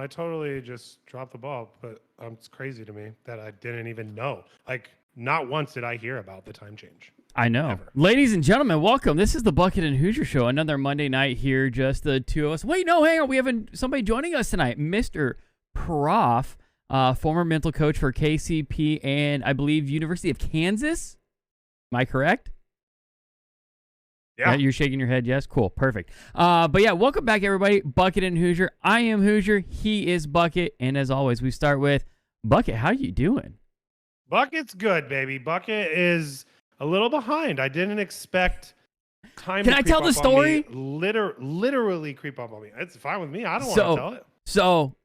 I totally just dropped the ball, but it's crazy to me that I didn't even know. Like, not once did I hear about the time change. I know. Ever. Ladies and gentlemen, welcome. This is the Bucket and Hoosier Show. Another Monday night here, just the two of us. Wait, no, hang on. We have somebody joining us tonight, Mr. Prof, former mental coach for KCP and I believe University of Kansas. Am I correct? Yeah. You're shaking your head, yes? Cool, perfect. But yeah, welcome back, everybody. Bucket and Hoosier. I am Hoosier. He is Bucket. And as always, we start with, Bucket, how you doing? Bucket's good, baby. Bucket is a little behind. I didn't expect time Can to I creep tell the up on story? me. Literally creep up on me. It's fine with me. I don't want to tell it. So,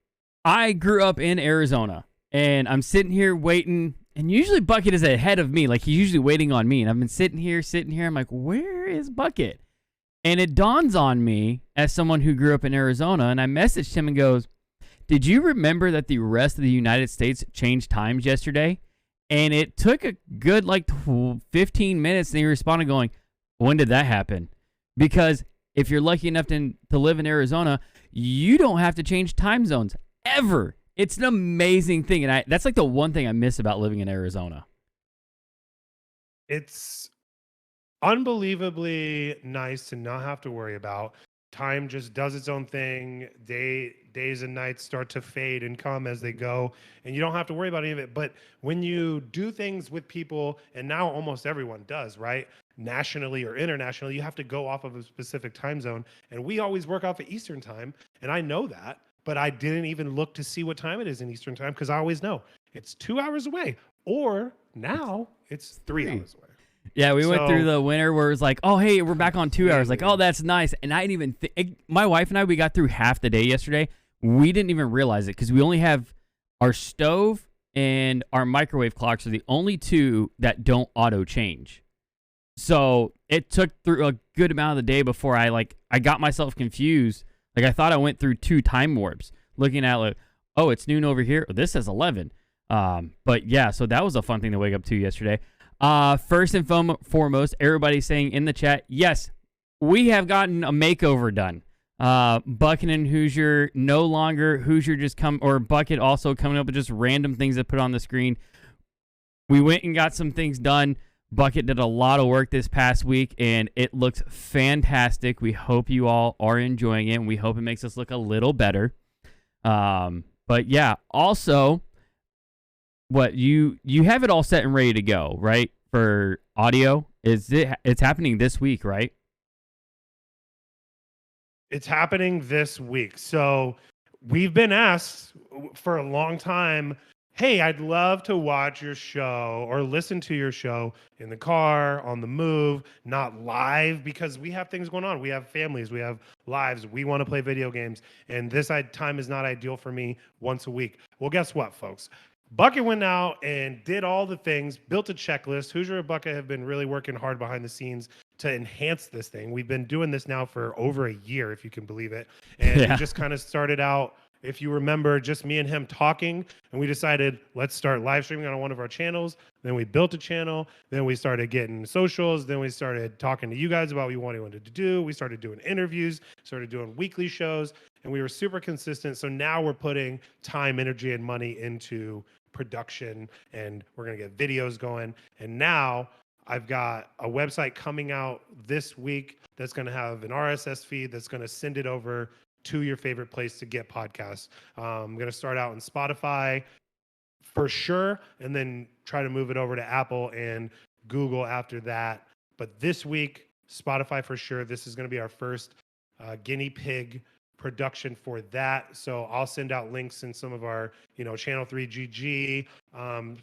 I grew up in Arizona, and I'm sitting here waiting, and usually Bucket is ahead of me. Like, he's usually waiting on me, and I've been sitting here. I'm like, where is Bucket? And it dawns on me, as someone who grew up in Arizona, and I messaged him and goes, did you remember that the rest of the United States changed times yesterday? And it took a good, 15 minutes, and he responded going, when did that happen? Because if you're lucky enough to live in Arizona, you don't have to change time zones ever. It's an amazing thing, and that's like the one thing I miss about living in Arizona. It's unbelievably nice to not have to worry about. Time just does its own thing. Days and nights start to fade and come as they go, and you don't have to worry about any of it. But when you do things with people, and now almost everyone does, right? Nationally or internationally, you have to go off of a specific time zone. And we always work off of Eastern time, and I know that, but I didn't even look to see what time it is in Eastern time because I always know it's 2 hours away, or now it's 3 hours away. Yeah, we went through the winter where it was like, oh, hey, we're back on 2 hours. Like, oh, that's nice. And I didn't even my wife and I, we got through half the day yesterday. We didn't even realize it because we only have our stove and our microwave clocks are the only two that don't auto change. So it took through a good amount of the day before I got myself confused. Like, I thought I went through 2 time warps looking at, like, oh, it's noon over here. Oh, this says 11. But yeah, so that was a fun thing to wake up to yesterday. First and foremost, everybody saying in the chat, yes, we have gotten a makeover done. Bucket and Hoosier no longer Hoosier or Bucket also coming up with just random things to put on the screen. We went and got some things done. Bucket did a lot of work this past week, and it looks fantastic. We hope you all are enjoying it, and we hope it makes us look a little better. But yeah, also, what you have it all set and ready to go, right? For audio, it's happening this week, right? It's happening this week. So we've been asked for a long time, hey, I'd love to watch your show or listen to your show in the car, on the move, not live, because we have things going on. We have families, we have lives, we want to play video games, and this time is not ideal for me once a week. Well, guess what, folks? Bucket went out and did all the things, built a checklist. Hoosier and Bucket have been really working hard behind the scenes to enhance this thing. We've been doing this now for over a year, if you can believe it. And it just kind of started out, if you remember, just me and him talking, and we decided, let's start live streaming on one of our channels. Then we built a channel. Then we started getting socials. Then we started talking to you guys about what we wanted to do. We started doing interviews, started doing weekly shows, and we were super consistent. So now we're putting time, energy, and money into production, and we're going to get videos going. And now I've got a website coming out this week that's going to have an RSS feed that's going to send it over to your favorite place to get podcasts. I'm going to start out in Spotify for sure, and then try to move it over to Apple and Google after that. But this week, Spotify for sure. This is going to be our first guinea pig production for that. So I'll send out links in some of our, Channel 3 GG,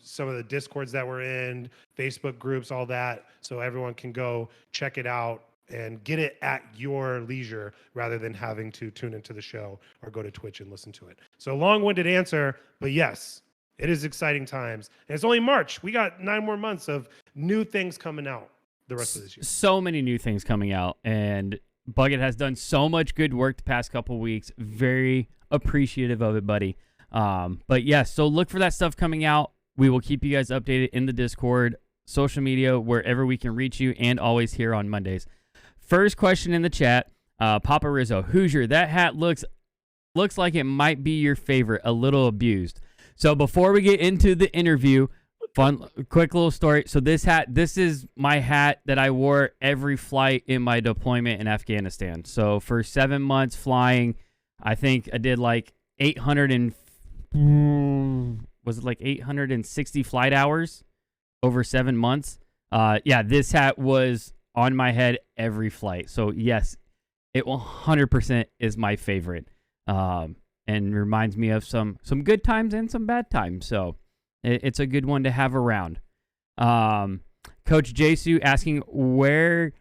some of the Discords that we're in, Facebook groups, all that. So everyone can go check it out and get it at your leisure rather than having to tune into the show or go to Twitch and listen to it. So long-winded answer, but yes, it is exciting times. And it's only March. We got 9 more months of new things coming out the rest of this year. So many new things coming out, and Bucket has done so much good work the past couple weeks. Very appreciative of it, buddy. But yeah, so look for that stuff coming out. We will keep you guys updated in the Discord, social media, wherever we can reach you, and always here on Mondays. First question in the chat, Papa Rizzo, Hoosier, that hat looks looks like it might be your favorite, a little abused. So before we get into the interview, quick little story. So this is my hat that I wore every flight in my deployment in Afghanistan. So for 7 months flying, I think I did like 860 flight hours over 7 months. Yeah, this hat was on my head every flight. So yes, it 100% is my favorite. And reminds me of some good times and some bad times. So it's a good one to have around. Coach Jesu asking where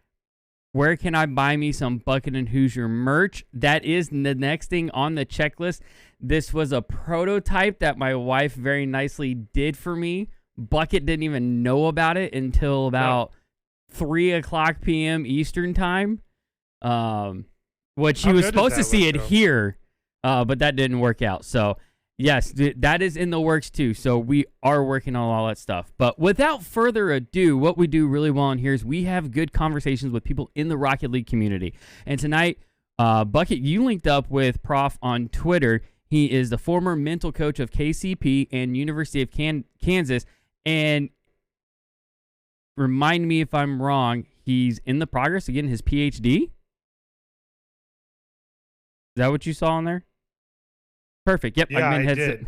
can I buy me some Bucket and Hoosier merch? That is the next thing on the checklist. This was a prototype that my wife very nicely did for me. Bucket didn't even know about it until about 3:00 p.m. Eastern time. What she was supposed to see it here. But that didn't work out. So, yes, that is in the works too. So, we are working on all that stuff. But without further ado, what we do really well in here is we have good conversations with people in the Rocket League community. And tonight, Bucket, you linked up with Prof on Twitter. He is the former mental coach of KCP and University of Kansas. And remind me if I'm wrong, he's in the progress of getting his PhD? Is that what you saw on there? Perfect. Yep. Yeah, I did.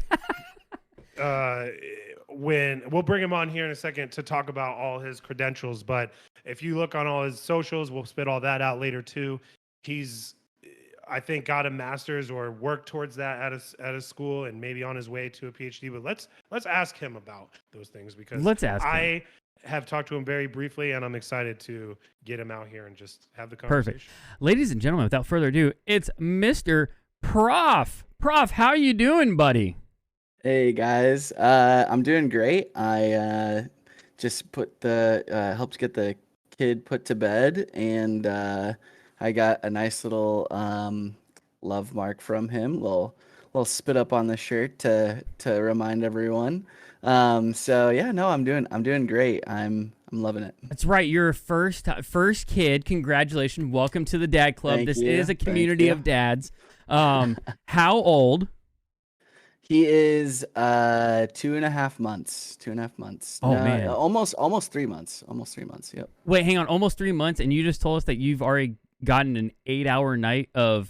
When we'll bring him on here in a second to talk about all his credentials, but if you look on all his socials, we'll spit all that out later too. He's, I think, got a master's or worked towards that at a school and maybe on his way to a PhD. But let's ask him about those things because I have talked to him very briefly, and I'm excited to get him out here and just have the conversation. Perfect. Ladies and gentlemen, without further ado, it's Mr. Prof. Prof, how you doing, buddy? Hey guys, I'm doing great. I just helped get the kid put to bed, and I got a nice little love mark from him, little spit up on the shirt to remind everyone. So yeah, no, I'm doing great. I'm loving it. That's right. You're a first kid. Congratulations. Welcome to the Dad Club. Thank this you. is a community of dads. How old? He is 2.5 months. 2.5 months. Oh, man. Almost 3 months. Almost 3 months. Yep. Wait, hang on. Almost 3 months, and you just told us that you've already gotten an 8-hour night of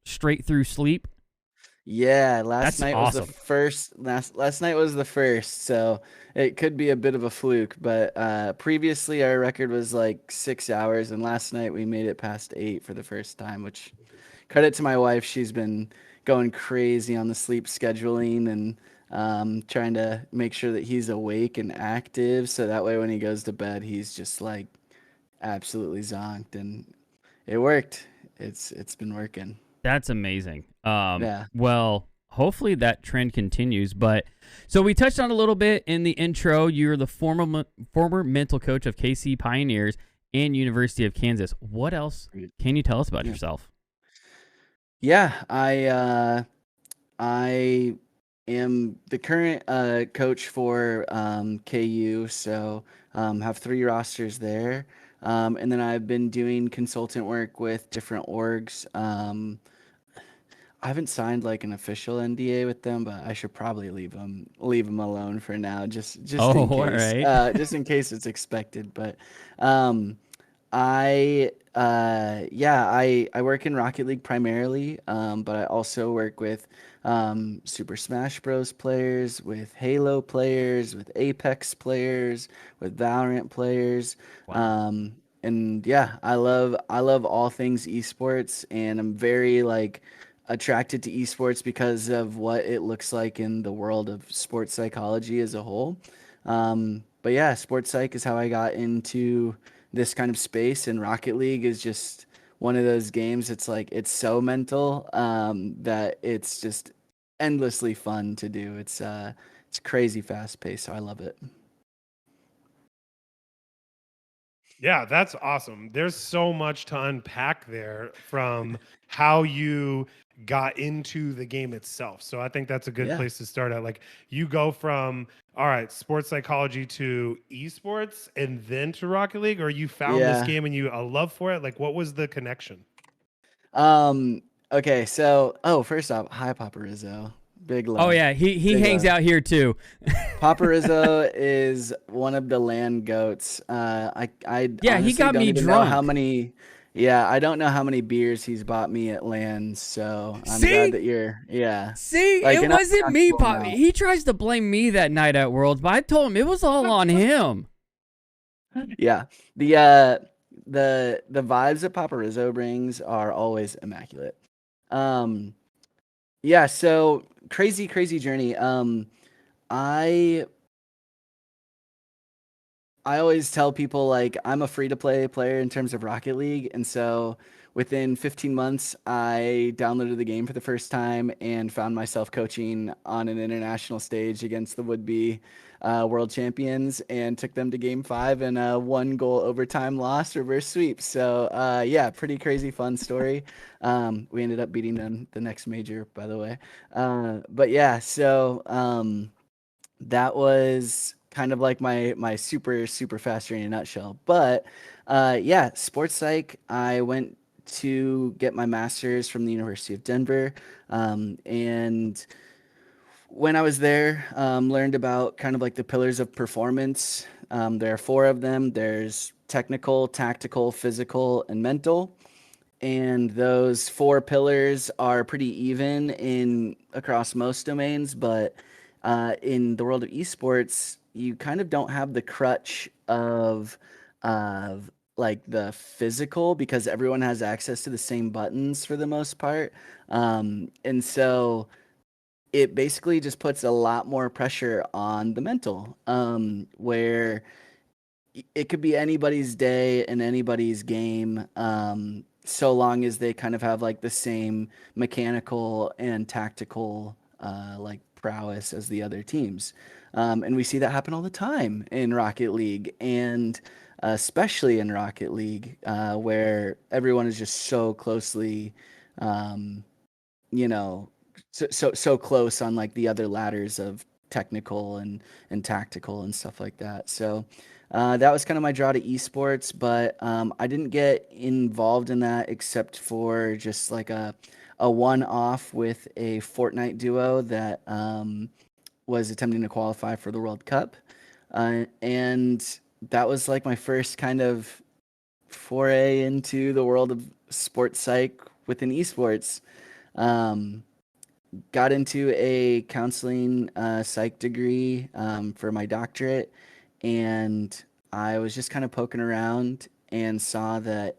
straight through sleep. Yeah, last night awesome. was the first. Last night was the first, so it could be a bit of a fluke. But previously, our record was like 6 hours, and last night we made it past 8 for the first time. Which, credit to my wife, she's been going crazy on the sleep scheduling and trying to make sure that he's awake and active, so that way when he goes to bed, he's just like absolutely zonked, and it worked. It's been working. That's amazing. Yeah. Well, hopefully that trend continues. But so we touched on a little bit in the intro. You're the former mental coach of KC Pioneers and University of Kansas. What else can you tell us about yourself? Yeah, I am the current coach for KU, so have 3 rosters there. And then I've been doing consultant work with different orgs. I haven't signed like an official NDA with them, but I should probably leave them alone for now, just in case. Right. Just in case it's expected. But I work in Rocket League primarily, but I also work with Super Smash Bros. Players, with Halo players, with Apex players, with Valorant players. Wow. And yeah, I love all things esports, and I'm very attracted to esports because of what it looks like in the world of sports psychology as a whole. But yeah, sports psych is how I got into this kind of space, and Rocket League is just one of those games. It's so mental that it's just endlessly fun to do. It's crazy fast paced, so I love it. Yeah, that's awesome. There's so much to unpack there from how you got into the game itself. So I think that's a good place to start at. Like, you go from, all right, sports psychology to esports and then to Rocket League, or you found this game and you a love for it. Like, what was the connection? Okay, so first off, hi Papa Rizzo. Big love. Oh yeah, he Big hangs love. out here too. Papa Rizzo is one of the land goats. I Yeah, he honestly got don't me even know how drunk. many. Yeah, I don't know how many beers he's bought me at land. So I'm glad See? that you're. Yeah, See, like it an wasn't me, uncomfortable Pop. amount. He tries to blame me that night at Worlds, but I told him it was all on him. Yeah, the vibes that Papa Rizzo brings are always immaculate. Um, yeah. So crazy journey. I I always tell people like I'm a free to play player in terms of Rocket League, and so within 15 months, I downloaded the game for the first time and found myself coaching on an international stage against the would-be world champions, and took them to Game 5 and a one-goal overtime loss reverse sweep. So yeah, pretty crazy fun story. We ended up beating them the next major, by the way. But yeah, so. That was kind of like my super fast journey in a nutshell. But yeah, sports psych. I went to get my master's from the University of Denver, and when I was there, learned about kind of like the pillars of performance. There are four of them. There's technical, tactical, physical, and mental, and those four pillars are pretty even in across most domains, but in the world of esports you kind of don't have the crutch of like the physical, because everyone has access to the same buttons for the most part, and so it basically just puts a lot more pressure on the mental, where it could be anybody's day and anybody's game, so long as they kind of have like the same mechanical and tactical like prowess as the other teams. And we see that happen all the time in Rocket League, and especially in Rocket League, where everyone is just so closely, um, you know, so close on like the other ladders of technical and tactical and stuff like that. So that was kind of my draw to esports, but I didn't get involved in that except for just like a one-off with a Fortnite duo that was attempting to qualify for the World Cup, and that was like my first kind of foray into the world of sports psych within esports. Um, got into a counseling psych degree for my doctorate, and I was just kind of poking around and saw that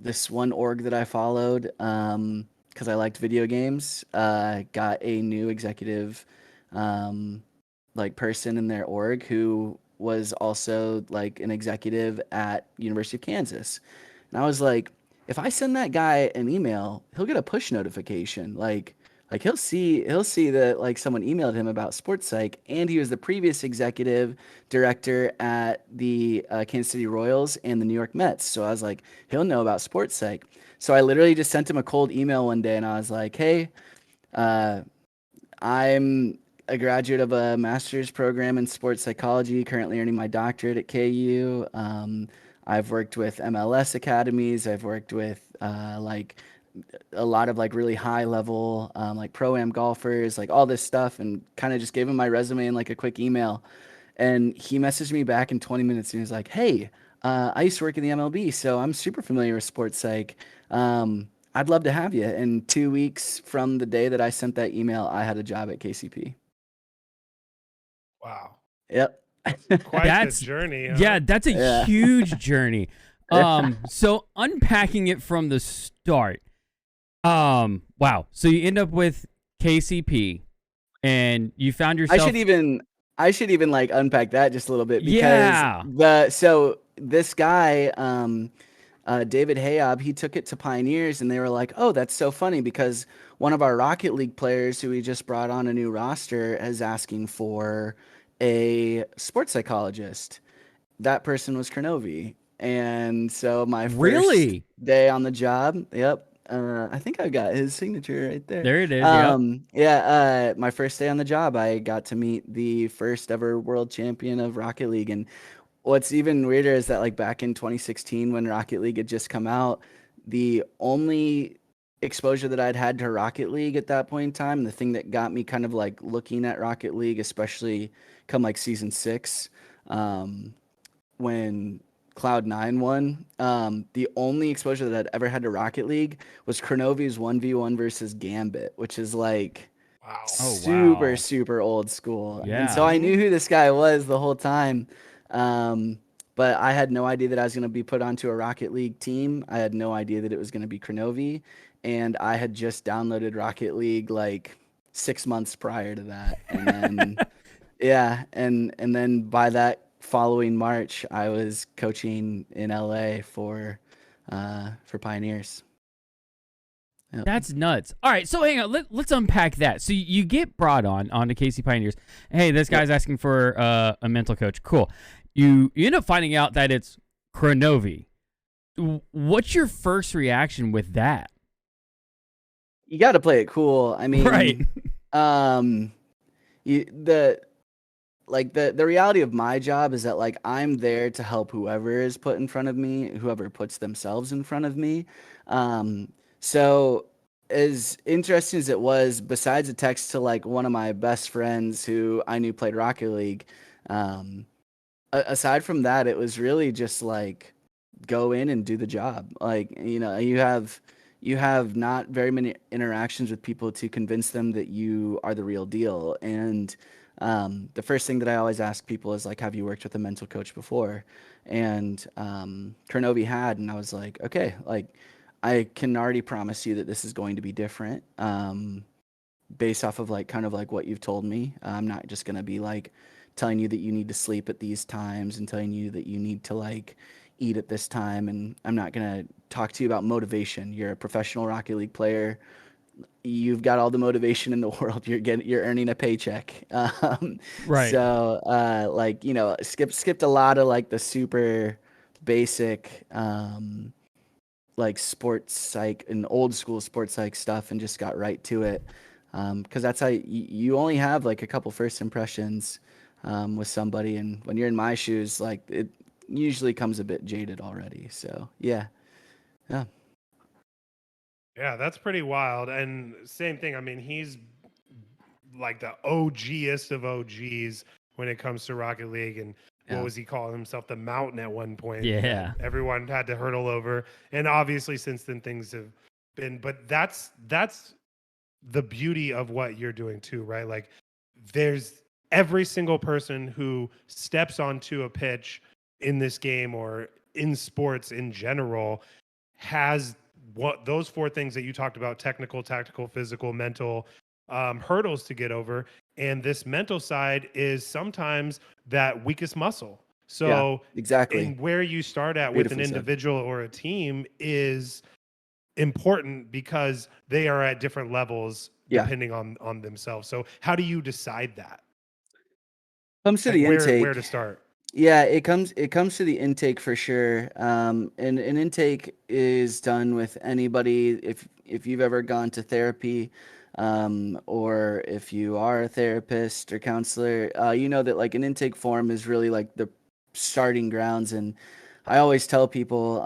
this one org that I followed, because I liked video games, got a new executive, um, like person in their org who was also like an executive at University of Kansas. And I was like, if I send that guy an email, he'll get a push notification. Like he'll see that like someone emailed him about sports psych, and he was the previous executive director at the Kansas City Royals and the New York Mets. So I was like, he'll know about sports psych. So I literally just sent him a cold email one day, and I was like, hey, uh, I'm a graduate of a master's program in sports psychology, currently earning my doctorate at KU. I've worked with MLS academies. I've worked with like a lot of like really high level like pro-am golfers, like all this stuff, and kind of just gave him my resume in like a quick email. And he messaged me back in 20 minutes and he was like, hey, I used to work in the MLB, so I'm super familiar with sports psych. I'd love to have you. And 2 weeks from the day that I sent that email, I had a job at KCP. Wow. Yep. Quite the That's journey, huh? yeah, that's a Yeah. huge journey. So unpacking it from the start. Wow. So you end up with KCP, and you found I yourself. should even like unpack that just a little bit, because Yeah. so this guy, David Hayob, he took it to Pioneers, and they were like, oh, that's so funny because one of our Rocket League players who we just brought on a new roster is asking for a sports psychologist. That person was Kronovi. And so my first Really? day on the job, yep. I think I got his signature right there. There it is. Yep. Yeah, my first day on the job, I got to meet the first ever world champion of Rocket League. And what's even weirder is that like back in 2016 when Rocket League had just come out, the only exposure that I'd had to Rocket League at that point in time. The thing that got me kind of like looking at Rocket League, especially come like season 6, um, when Cloud9 won. The only exposure that I'd ever had to Rocket League was Kronovi's 1v1 versus Gambit, which is like Wow. Oh, super, wow. super old school. And so Yeah. I knew who this guy was the whole time. Um, but I had no idea that I was going to be put onto a Rocket League team. I had no idea that it was going to be Kronovi. And I had just downloaded Rocket League like 6 months prior to that. And then, yeah. And then by that following March, I was coaching in LA for Pioneers. Yep. That's nuts. All right, so hang on. Let's unpack that. So you get brought onto Casey Pioneers. Hey, this guy's asking for a mental coach. Cool. You end up finding out that it's Kronovi. What's your first reaction with that? You got to play it cool. I mean, Right. the reality of my job is that like I'm there to help whoever is put in front of me, whoever puts themselves in front of me. So as interesting as it was, besides a text to like one of my best friends who I knew played Rocket League, aside from that, it was really just like go in and do the job. Like, you have not very many interactions with people to convince them that you are the real deal. And the first thing that I always ask people is like, have you worked with a mental coach before? And Kronovi had, and I was like, okay, like I can already promise you that this is going to be different. Based off of like kind of like what you've told me. I'm not just gonna be like telling you that you need to sleep at these times and telling you that you need to like eat at this time. And I'm not gonna talk to you about motivation. You're a professional Rocket League player. You've got all the motivation in the world. You're earning a paycheck. Right. So like skipped a lot of like the super basic like sports psych and old school sports psych stuff and just got right to it. Because that's how you only have like a couple first impressions with somebody, and when you're in my shoes, like it usually comes a bit jaded already. So yeah. Yeah, that's pretty wild. And same thing. I mean, he's like the OGest of OGs when it comes to Rocket League. And what Yeah. was he calling himself? The Mountain at one point that Yeah. everyone had to hurdle over. And obviously, since then, things have been. But that's the beauty of what you're doing too, right? Like, there's every single person who steps onto a pitch in this game or in sports in general has what those four things that you talked about: technical, tactical, physical, mental hurdles to get over. And this mental side is sometimes that weakest muscle. Yeah, So exactly. and where you start at with an Beautifully said. individual or a team is important because they are at different levels Yeah. depending on themselves. So how do you decide that? Comes to Like the where to intake. start? Yeah, it comes to the intake for sure. And an intake is done with anybody. If you've ever gone to therapy, or if you are a therapist or counselor, you know that like an intake form is really like the starting grounds. And I always tell people,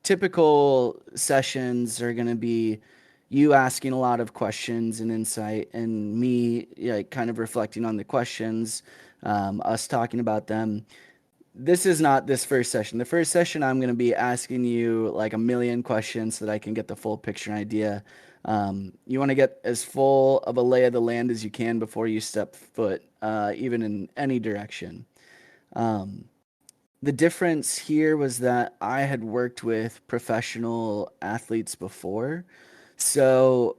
typical sessions are going to be you asking a lot of questions and insight, and me like kind of reflecting on the questions, us talking about them. This is not this first session. The first session, I'm going to be asking you like a million questions so that I can get the full picture and idea. You want to get as full of a lay of the land as you can before you step foot, even in any direction. Um, the difference here was that I had worked with professional athletes before. So,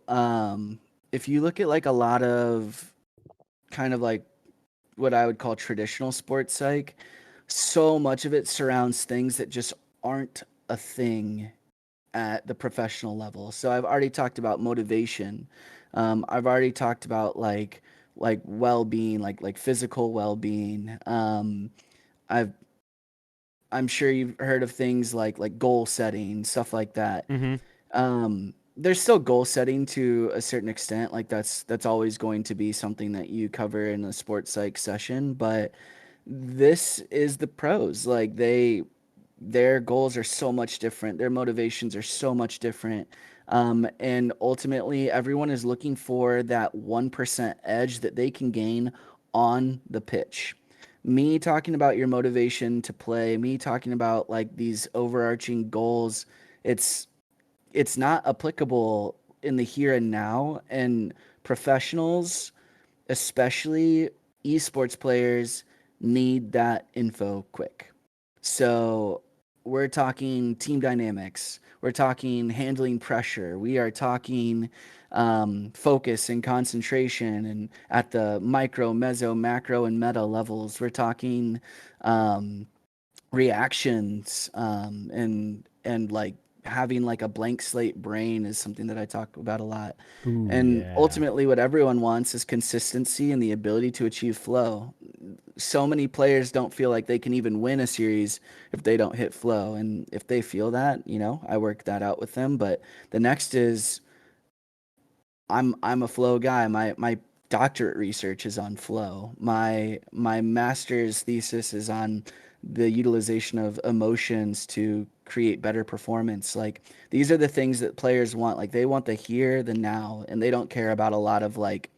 if you look at like a lot of kind of like what I would call traditional sports psych, so much of it surrounds things that just aren't a thing at the professional level. So I've already talked about motivation. I've already talked about like well-being, like physical well-being. I've I'm sure you've heard of things like goal setting, stuff like that. Mm-hmm. There's still goal setting to a certain extent. Like that's always going to be something that you cover in a sports psych session. But this is the pros. Like they their goals are so much different. Their motivations are so much different. And ultimately, everyone is looking for that 1% edge that they can gain on the pitch. Me talking about your motivation to play, me talking about like these overarching goals, it's not applicable in the here and now. And professionals, especially esports players, need that info quick. So we're talking team dynamics. We're talking handling pressure. We are talking focus and concentration, and at the micro, meso, macro, and meta levels. We're talking reactions, and like having like a blank slate brain is something that I talk about a lot. Ooh, And yeah. ultimately, what everyone wants is consistency and the ability to achieve flow. So many players don't feel like they can even win a series if they don't hit flow. And if they feel that, I work that out with them. But the next is I'm a flow guy. My doctorate research is on flow. My master's thesis is on the utilization of emotions to create better performance. Like, these are the things that players want. Like, they want the here, the now, and they don't care about a lot of like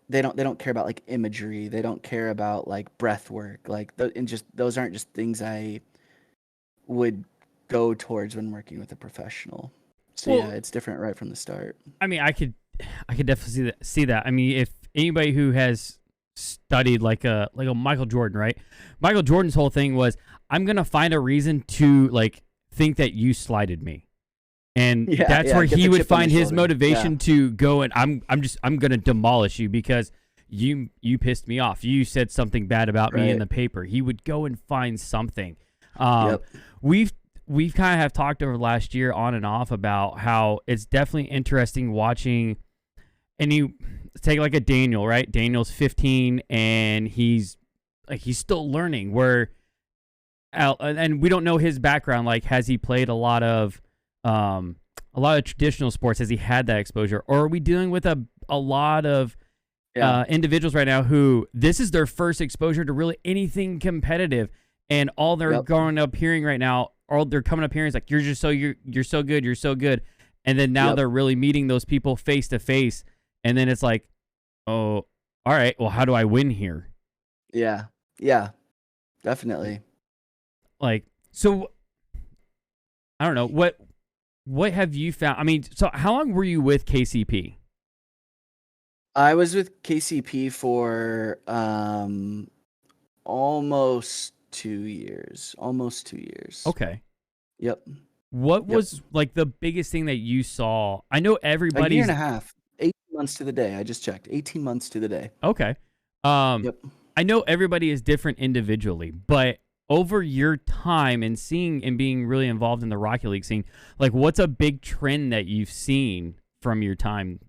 they don't care about like imagery. They don't care about like breath work. Like, and just those aren't just things I would go towards when working with a professional. So Well, yeah, it's different right from the start. I mean, I could definitely see that. I mean, if anybody who has studied like a Michael Jordan, right? Michael Jordan's whole thing was, I'm gonna find a reason to like think that you slighted me, and Yeah, that's yeah, where get he the would chip on the find his shoulder. motivation Yeah. to go, and I'm gonna demolish you because you pissed me off. You said something bad about me in Right. the paper. He would go and find something. Um, Yep. we've kind of have talked over last year on and off about how it's definitely interesting watching. And you take like a Daniel, right? Daniel's 15 and he's still learning. And we don't know his background. Like, has he played a lot of traditional sports? Has he had that exposure, or are we dealing with a lot of Yeah. individuals right now who this is their first exposure to really anything competitive, and all they're Yep. going up hearing right now, all they're coming up hearing is like, you're so good, and then now Yep. they're really meeting those people face to face. And then it's like, oh, all right, well, how do I win here? Yeah. Yeah. Definitely. Like, so I don't know. What have you found? I mean, so how long were you with KCP? I was with KCP for almost 2 years. Almost 2 years. Okay. Yep. What Yep. was like the biggest thing that you saw? I know A year everybody's and a half. 18 months to the day. I just checked. 18 months to the day. okay. Yep. I know everybody is different individually, but over your time and seeing and being really involved in the Rocket League scene, like, what's a big trend that you've seen from your time?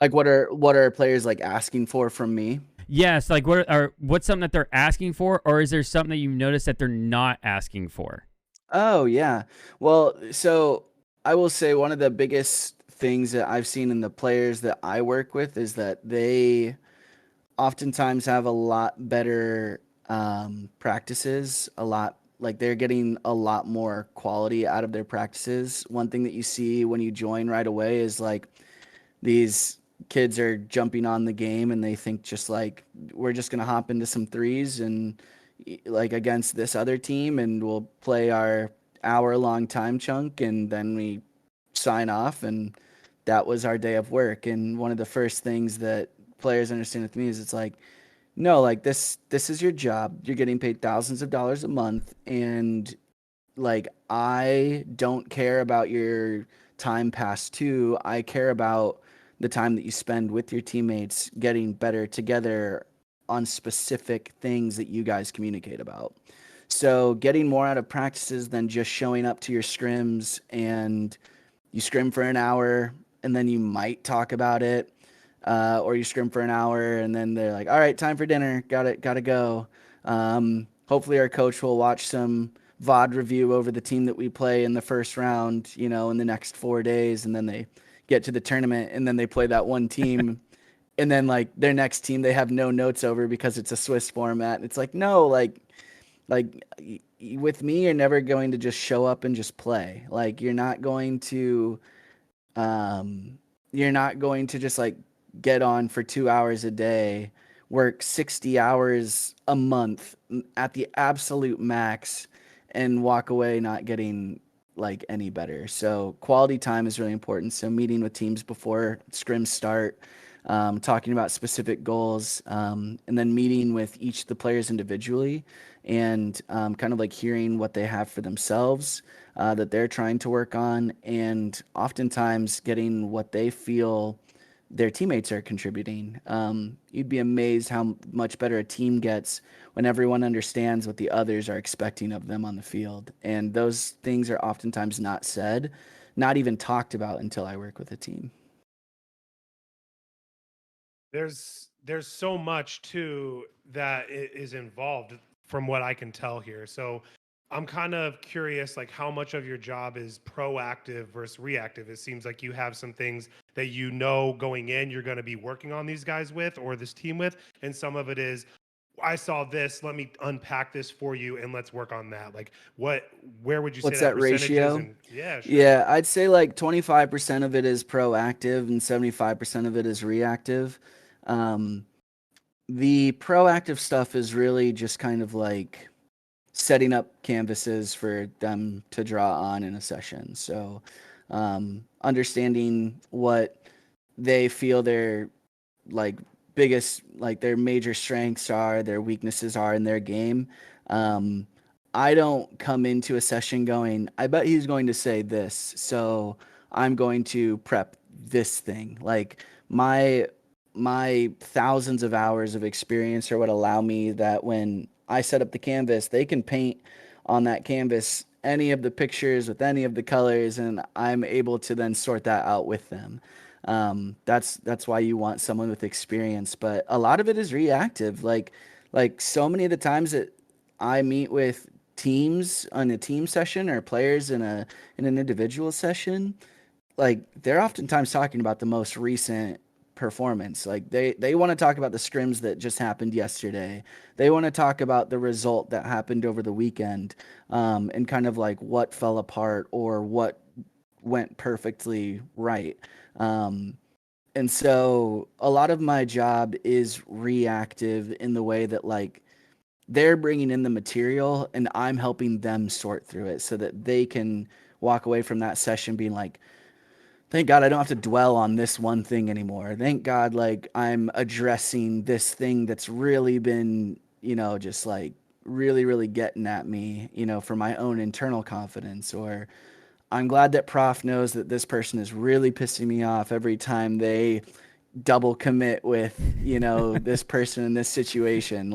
Like, what are players like asking for from me? Yes, like what's something that they're asking for, or is there something that you've noticed that they're not asking for? Oh, yeah. Well, so I will say one of the biggest things that I've seen in the players that I work with is that they oftentimes have a lot better practices, a lot like they're getting a lot more quality out of their practices. One thing that you see when you join right away is like these kids are jumping on the game and they think just like, we're just going to hop into some threes and like against this other team, and we'll play our hour-long time chunk, and then we sign off, and that was our day of work. And one of the first things that players understand with me is it's like, no, like this is your job. You're getting paid thousands of dollars a month, and like, I don't care about your time past two. I care about the time that you spend with your teammates getting better together on specific things that you guys communicate about. So getting more out of practices than just showing up to your scrims, and you scrim for an hour and then you might talk about it, or you scrim for an hour and then they're like, all right, time for dinner, gotta go. Hopefully our coach will watch some VOD review over the team that we play in the first round, in the next 4 days, and then they get to the tournament and then they play that one team. And then like their next team they have no notes over because it's a Swiss format. It's like, no, like, like with me, you're never going to just show up and just play. Like um, you're not going to just like get on for 2 hours a day, work 60 hours a month at the absolute max, and walk away not getting like any better. So quality time is really important. So meeting with teams before scrims start, talking about specific goals, and then meeting with each of the players individually, and kind of like hearing what they have for themselves, that they're trying to work on, and oftentimes getting what they feel their teammates are contributing. You'd be amazed how much better a team gets when everyone understands what the others are expecting of them on the field. And those things are oftentimes not said, not even talked about until I work with a team. There's so much too that is involved from what I can tell here. So I'm kind of curious, like how much of your job is proactive versus reactive. It seems like you have some things that you know going in you're going to be working on these guys with or this team with, and some of it is I saw this, let me unpack this for you and let's work on that. Like where would you say What's that that percentages? ratio? And yeah, sure. Yeah, I'd say like 25% of it is proactive and 75% of it is reactive. Um, the proactive stuff is really just kind of like setting up canvases for them to draw on in a session. So, understanding what they feel their like biggest, like their major strengths are, their weaknesses are in their game. Um, I don't come into a session going, I bet he's going to say this, so I'm going to prep this thing. Like my thousands of hours of experience are what allow me that when I set up the canvas, they can paint on that canvas any of the pictures with any of the colors, and I'm able to then sort that out with them. That's why you want someone with experience, but a lot of it is reactive. Like so many of the times that I meet with teams on a team session or players in an individual session, like they're oftentimes talking about the most recent performance. Like they want to talk about the scrims that just happened yesterday. They want to talk about the result that happened over the weekend, and kind of like what fell apart or what went perfectly right. Um, and so a lot of my job is reactive in the way that like they're bringing in the material and I'm helping them sort through it so that they can walk away from that session being like, thank God I don't have to dwell on this one thing anymore. Thank God, like, I'm addressing this thing that's really been, just like really, really getting at me, for my own internal confidence. Or I'm glad that Prof knows that this person is really pissing me off every time they double commit with, this person in this situation.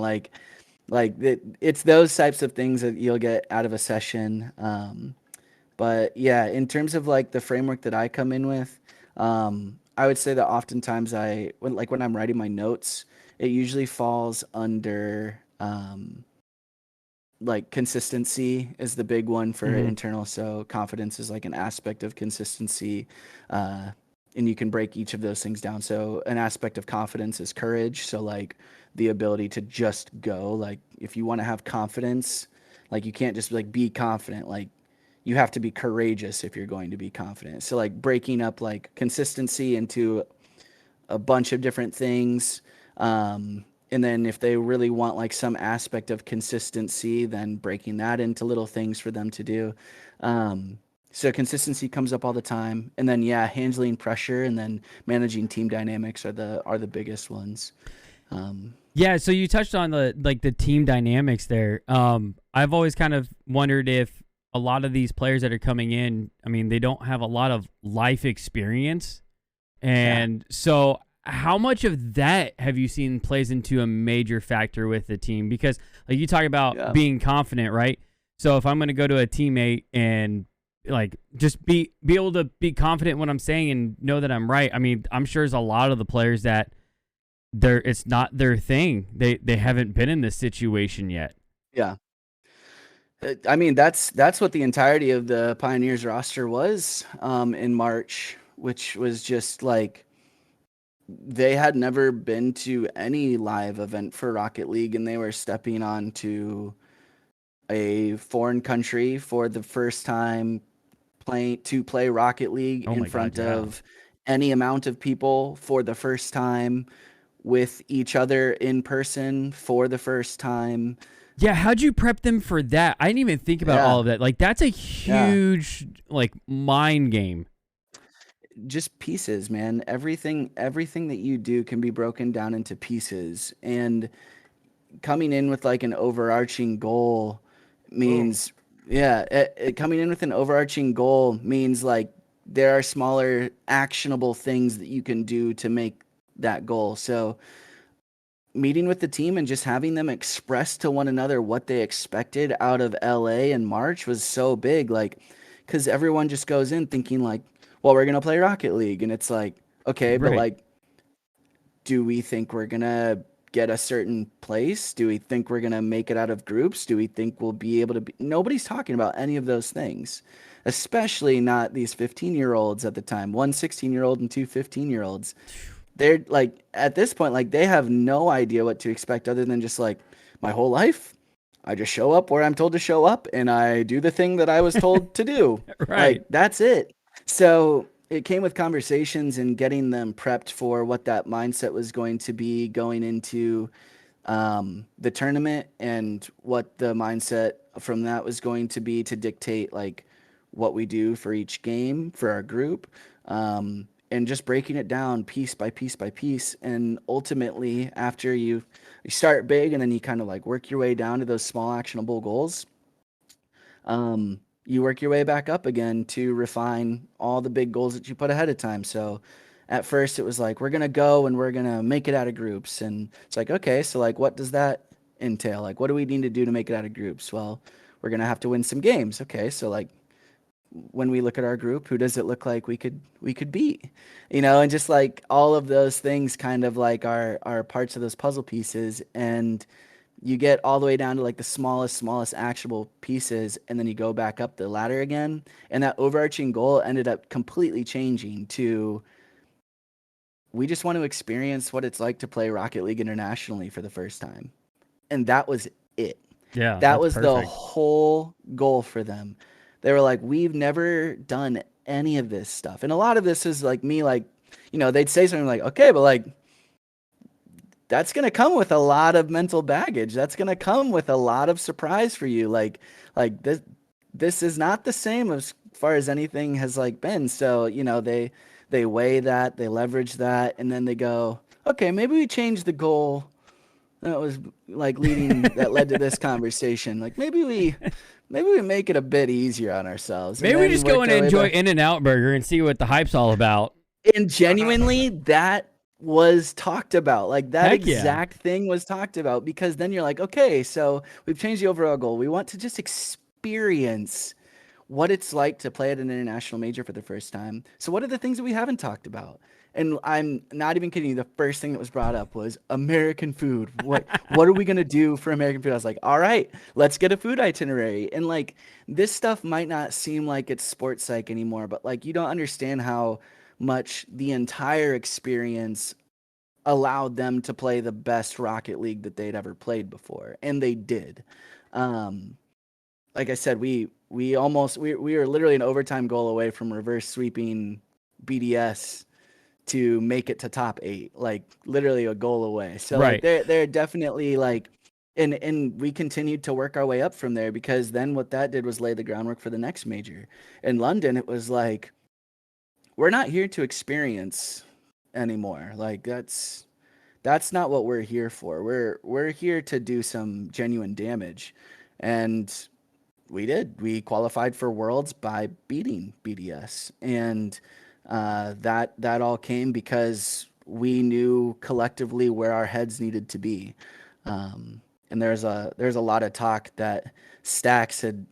It's those types of things that you'll get out of a session. But yeah, in terms of like the framework that I come in with, I would say that oftentimes when I'm writing my notes, it usually falls under like consistency is the big one for Mhm. internal. So confidence is like an aspect of consistency. Uh, and you can break each of those things down. So an aspect of confidence is courage. So like the ability to just go, like if you want to have confidence, like you can't just like be confident, like you have to be courageous if you're going to be confident. So like breaking up like consistency into a bunch of different things. And then if they really want like some aspect of consistency, then breaking that into little things for them to do. So consistency comes up all the time. And then yeah, handling pressure and then managing team dynamics are the biggest ones. Yeah, so you touched on the team dynamics there. I've always kind of wondered if a lot of these players that are coming in, I mean, they don't have a lot of life experience. Yeah. And so how much of that have you seen plays into a major factor with the team? Because like you talk about Yeah. being confident, right? So if I'm going to go to a teammate and like just be able to be confident in what I'm saying and know that I'm right. I mean, I'm sure there's a lot of the players that it's not their thing. They haven't been in this situation yet. Yeah. I mean, that's what the entirety of the Pioneers roster was in March, which was just like they had never been to any live event for Rocket League, and they were stepping on to a foreign country for the first time play Rocket League Oh in my God, front yeah. of any amount of people for the first time, with each other in person for the first time. Yeah, how'd you prep them for that? I didn't even think about all Yeah, of that. Like, that's a yeah. huge, like, mind game. Just pieces, man. Everything that you do can be broken down into pieces. And coming in with like an overarching goal Boom. means, yeah, coming in with an overarching goal means like there are smaller actionable things that you can do to make that goal. So meeting with the team and just having them express to one another what they expected out of LA in March was so big. Like, because everyone just goes in thinking like, well, we're gonna play Rocket League, and it's like, okay, but Right. like, do we think we're gonna get a certain place? Do we think we're gonna make it out of groups? Do we think we'll be able to be? Nobody's talking about any of those things, especially not these 15-year-olds at the time. One 16-year-old and two 15-year-olds. They're like, at this point, like, they have no idea what to expect other than just like, my whole life, I just show up where I'm told to show up and I do the thing that I was told to do. Right. Like, that's it. So it came with conversations and getting them prepped for what that mindset was going to be going into the tournament, and what the mindset from that was going to be to dictate like what we do for each game for our group, and just breaking it down piece by piece by piece. And ultimately, after you start big and then you kind of like work your way down to those small actionable goals, you work your way back up again to refine all the big goals that you put ahead of time. So at first it was like, we're going to go and we're going to make it out of groups. And it's like, okay, so like, what does that entail? Like, what do we need to do to make it out of groups? Well, we're going to have to win some games. Okay. So like, when we look at our group, who does it look like we could beat? And just like all of those things kind of like are parts of those puzzle pieces. And you get all the way down to like the smallest actionable pieces, and then you go back up the ladder again. And that overarching goal ended up completely changing to, we just want to experience what it's like to play Rocket League internationally for the first time. And that was it. Yeah, That that's was the perfect. whole goal for them. They were like, we've never done any of this stuff. And a lot of this is like me, like, they'd say something like, okay, but like, that's going to come with a lot of mental baggage. That's going to come with a lot of surprise for you. Like this is not the same as far as anything has like been. So, they weigh that, they leverage that, and then they go, okay, maybe we change the goal that was like that led to this conversation. Like, maybe we make it a bit easier on ourselves, and Maybe we then just go worked and our way enjoy back. In-N-Out Burger and see what the hype's all about. And genuinely, that was talked about. Like, that Heck yeah. exact thing was talked about, because then you're like, okay, so we've changed the overall goal. We want to just experience what it's like to play at an international major for the first time. So what are the things that we haven't talked about? And I'm not even kidding you. The first thing that was brought up was American food. What are we gonna do for American food? I was like, all right, let's get a food itinerary. And like, this stuff might not seem like it's sports psych anymore, but like, you don't understand how much the entire experience allowed them to play the best Rocket League that they'd ever played before, and they did. Um, like I said, we were literally an overtime goal away from reverse sweeping BDS to make it to top 8, like literally a goal away. So like, Right. they're definitely like, and we continued to work our way up from there, because then what that did was lay the groundwork for the next major. In London, it was like, we're not here to experience anymore. Like, that's not what we're here for. We're here to do some genuine damage. And we did. We qualified for Worlds by beating BDS, and that all came because we knew collectively where our heads needed to be. And there's a lot of talk that Stacks had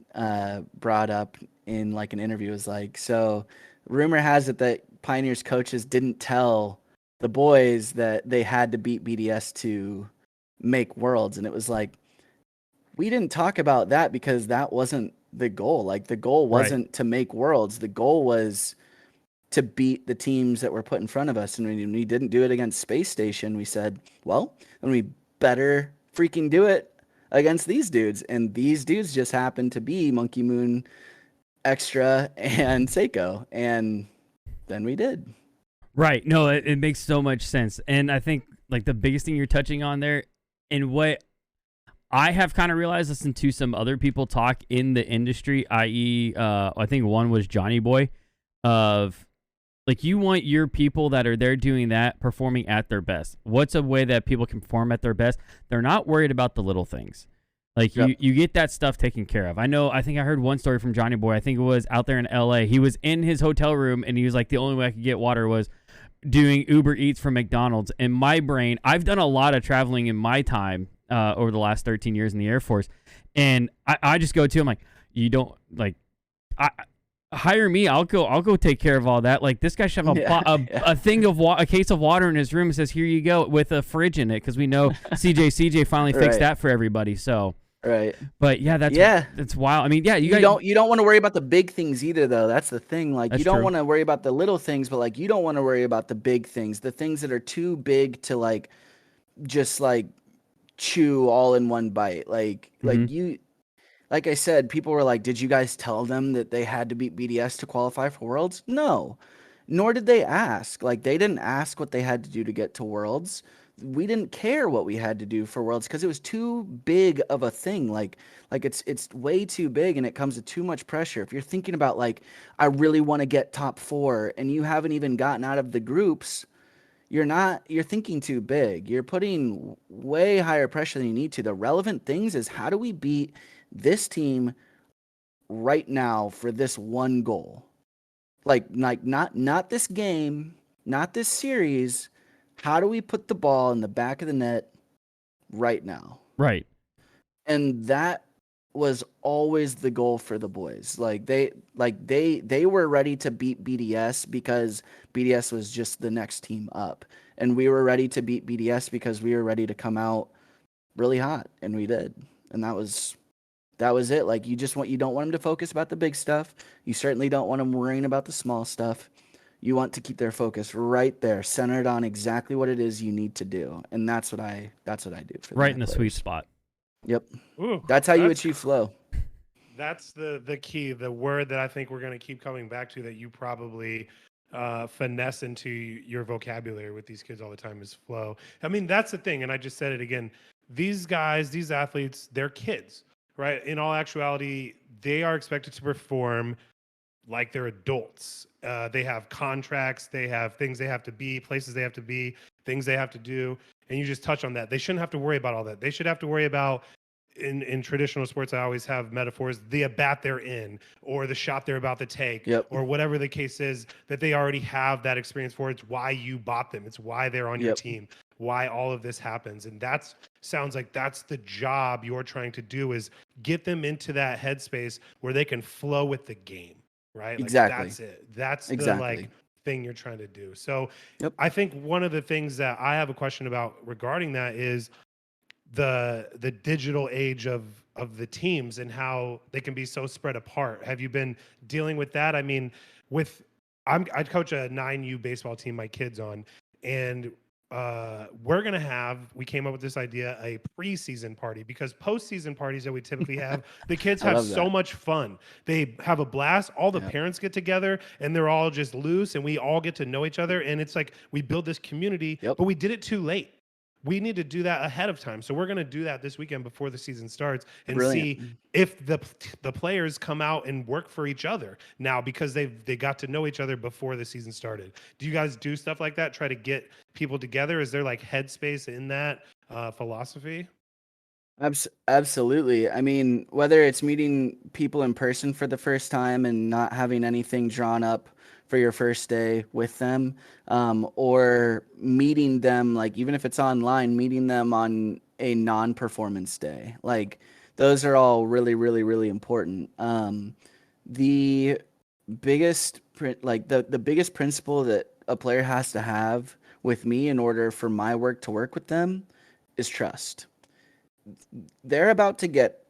brought up in like an interview. Is like, so rumor has it that Pioneers coaches didn't tell the boys that they had to beat BDS to make Worlds, and it was like, we didn't talk about that because that wasn't the goal. Like, the goal Right. wasn't to make Worlds. The goal was to beat the teams that were put in front of us. And when we didn't do it against Space Station, we said, well, then we better freaking do it against these dudes, and these dudes just happened to be Monkey Moon, Extra, and Seiko, and then we did. Right. No, it makes so much sense. And I think like the biggest thing you're touching on there, and what I have kind of realized, listening to some other people talk in the industry, i.e., I think one was Johnny Boy, of like you want your people that are there doing that performing at their best. What's a way that people can perform at their best? They're not worried about the little things. Like you get that stuff taken care of. I think I heard one story from Johnny Boy. I think it was out there in LA. He was in his hotel room and he was like, the only way I could get water was doing Uber Eats from McDonald's. In my brain, I've done a lot of traveling in my time over the last 13 years in the Air Force. And I just go to him like, you don't like, hire me. I'll go take care of all that. Like this guy should have a thing of a case of water in his room and says, here you go, with a fridge in it. Cause we know CJ finally fixed that for everybody. So, right. But that's wild. I mean, yeah, you don't want to worry about the big things either, though. That's the thing. Like you don't want to worry about the little things, but like you don't want to worry about the big things, the things that are too big to like just like chew all in one bite. Like like I said, people were like, did you guys tell them that they had to beat BDS to qualify for Worlds? No, nor did they ask. Like they didn't ask what they had to do to get to Worlds. We didn't care what we had to do for Worlds because it was too big of a thing. Like it's way too big and it comes with too much pressure. If you're thinking about like, I really want to get top 4 and you haven't even gotten out of the groups, you're thinking too big. You're putting way higher pressure than you need to. The relevant things is how do we beat this team right now for this one goal? Like not this game, not this series. How do we put the ball in the back of the net right now? Right. And that was always the goal for the boys. They were ready to beat BDS because BDS was just the next team up. And we were ready to beat BDS because we were ready to come out really hot, and we did. And that was it. Like you don't want them to focus about the big stuff. You certainly don't want them worrying about the small stuff. You want to keep their focus right there, centered on exactly what it is you need to do. And that's what I do for right in the sweet spot. Yep. Ooh, that's how you achieve flow. That's the key, the word that I think we're going to keep coming back to that you probably finesse into your vocabulary with these kids all the time is flow. I mean, that's the thing. And I just said it again. These guys, these athletes, they're kids, right? In all actuality, they are expected to perform like they're adults. They have contracts, they have things they have to be, places they have to be, things they have to do. And you just touch on that. They shouldn't have to worry about all that. They should have to worry about, in traditional sports, I always have metaphors, the at-bat they're in, or the shot they're about to take, or whatever the case is, that they already have that experience for. It's why you bought them. It's why they're on your team, why all of this happens. And that sounds like that's the job you're trying to do, is get them into that headspace where they can flow with the game. Right? Exactly. Like, that's it. That's the like thing you're trying to do. So I think one of the things that I have a question about regarding that is the digital age of the teams and how they can be so spread apart. Have you been dealing with that? I mean, I coach a 9U baseball team my kids on, and we came up with this idea, a preseason party, because postseason parties that we typically have, the kids have so much fun. They have a blast. All the parents get together and they're all just loose and we all get to know each other. And it's like, we build this community, but we did it too late. We need to do that ahead of time. So we're going to do that this weekend before the season starts and see if the players come out and work for each other now, because they got to know each other before the season started. Do you guys do stuff like that? Try to get people together? Is there like headspace in that philosophy? Absolutely. I mean, whether it's meeting people in person for the first time and not having anything drawn up for your first day with them, or meeting them, like even if it's online, meeting them on a non-performance day. Like those are all really, really, really important. The biggest the biggest principle that a player has to have with me in order for my work to work with them is trust. They're about to get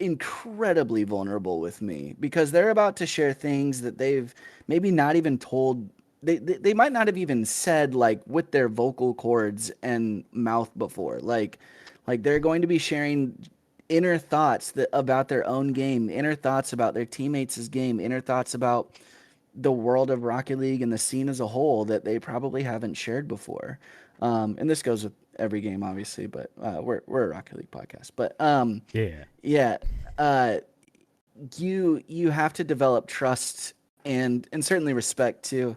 incredibly vulnerable with me because they're about to share things that they've maybe not even told. They might not have even said like with their vocal cords and mouth before. Like they're going to be sharing inner thoughts about their own game, inner thoughts about their teammates' game, inner thoughts about the world of Rocket League and the scene as a whole that they probably haven't shared before. And this goes with every game, obviously, but we're a Rocket League podcast. But yeah, you have to develop trust and certainly respect too.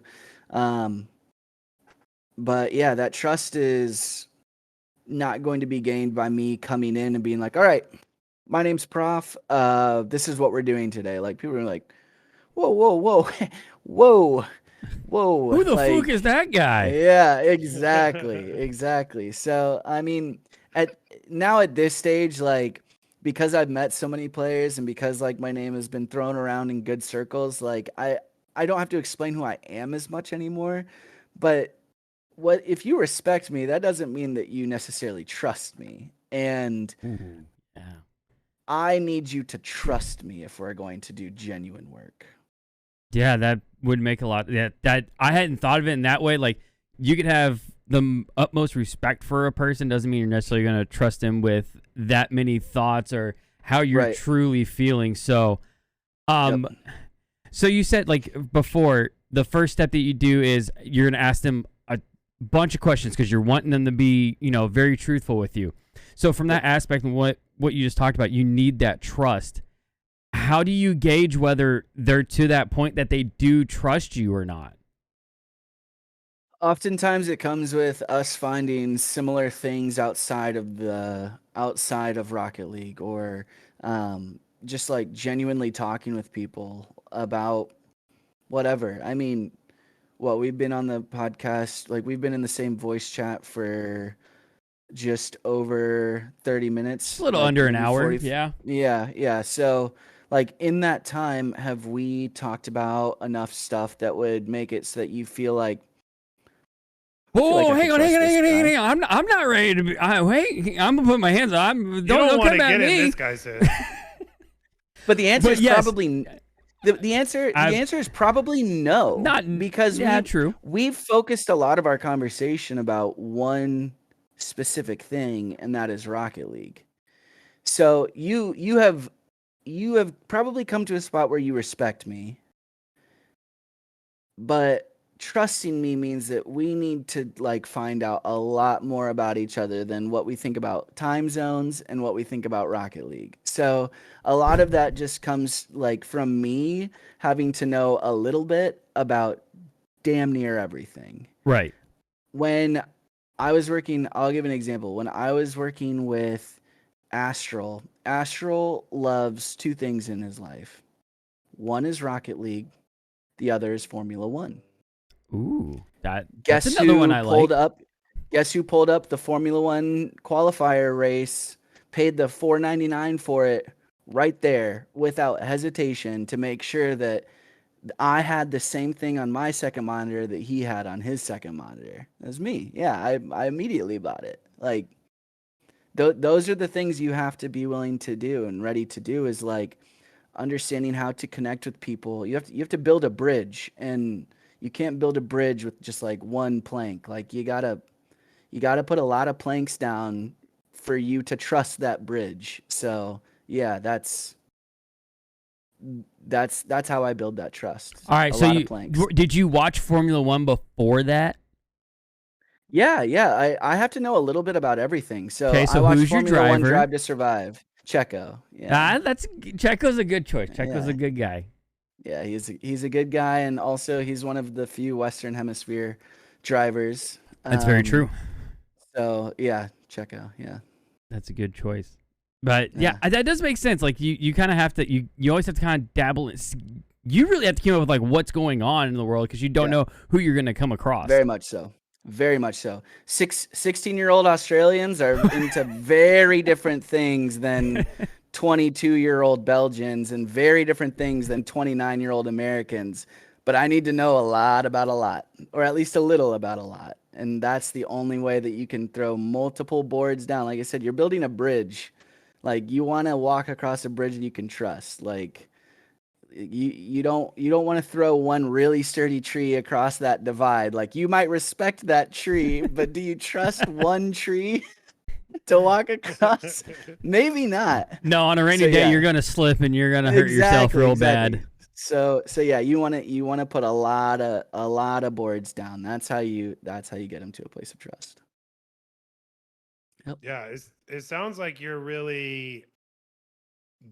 But yeah, that trust is not going to be gained by me coming in and being like, all right, my name's Prof. This is what we're doing today. Like people are like, whoa, whoa, whoa, whoa, whoa. Who the like, fuck is that guy? Yeah, exactly. So I mean, at this stage, like because I've met so many players and because like my name has been thrown around in good circles, like I don't have to explain who I am as much anymore. But what if you respect me, that doesn't mean that you necessarily trust me. And Yeah. I need you to trust me if we're going to do genuine work. Yeah, that would make a lot. Yeah, that I hadn't thought of it in that way. Like, you could have the utmost respect for a person, doesn't mean you're necessarily going to trust him with that many thoughts or how you're truly feeling. So, so you said like before, the first step that you do is you're going to ask them a bunch of questions because you're wanting them to be, very truthful with you. So from that aspect and what you just talked about, you need that trust. How do you gauge whether they're to that point that they do trust you or not? Oftentimes it comes with us finding similar things outside of Rocket League, or just like genuinely talking with people about whatever. I mean, we've been on the podcast, like we've been in the same voice chat for just over 30 minutes. A little like under an hour, 40, yeah. Yeah. So like in that time, have we talked about enough stuff that would make it so that you feel like, oh, hang on. I'm not ready to be. Wait, I'm gonna put my hands on. Don't want come to at get me. in this guy's head. But the answer is probably the answer. The answer is probably no. Not because true. We've focused a lot of our conversation about one specific thing, and that is Rocket League. So you have probably come to a spot where you respect me, but trusting me means that we need to like find out a lot more about each other than what we think about time zones and what we think about Rocket League. So a lot of that just comes like from me having to know a little bit about damn near everything. Right. When I was working, I'll give an example. When I was working with Astral loves two things in his life. One is Rocket League, the other is Formula One. Ooh, that's another one I like. Guess who pulled up the Formula One qualifier race, paid the $4.99 for it right there without hesitation to make sure that I had the same thing on my second monitor that he had on his second monitor. That's me. Yeah, I immediately bought it. Like, those are the things you have to be willing to do and ready to do, is like understanding how to connect with people. You have to build a bridge, and you can't build a bridge with just like one plank. Like you gotta put a lot of planks down for you to trust that bridge. So yeah, that's how I build that trust. All right. So did you watch Formula One before that? Yeah. I have to know a little bit about everything. So I watched who's Formula your driver? One Drive to Survive. Checo. Yeah. Checo's a good choice. Checo's a good guy. Yeah, he's a good guy, and also he's one of the few Western Hemisphere drivers. That's very true. So yeah, Checo. Yeah, that's a good choice. But yeah, that does make sense. Like you kind of have to. You always have to kind of dabble. You really have to keep up with like what's going on in the world because you don't know who you're going to come across. Very much so. 16-year-old Australians are into very different things than 22-year-old Belgians, and very different things than 29-year-old Americans. But I need to know a lot about a lot, or at least a little about a lot. And that's the only way that you can throw multiple boards down. Like I said, you're building a bridge. Like you want to walk across a bridge that you can trust. Like you don't want to throw one really sturdy tree across that divide. Like you might respect that tree, but do you trust one tree? to walk across? Maybe not. No, on a rainy day, you're gonna slip and you're gonna hurt yourself real bad. So yeah, you want to put a lot of boards down. That's how you get them to a place of trust. Yep. Yeah, it sounds like you're really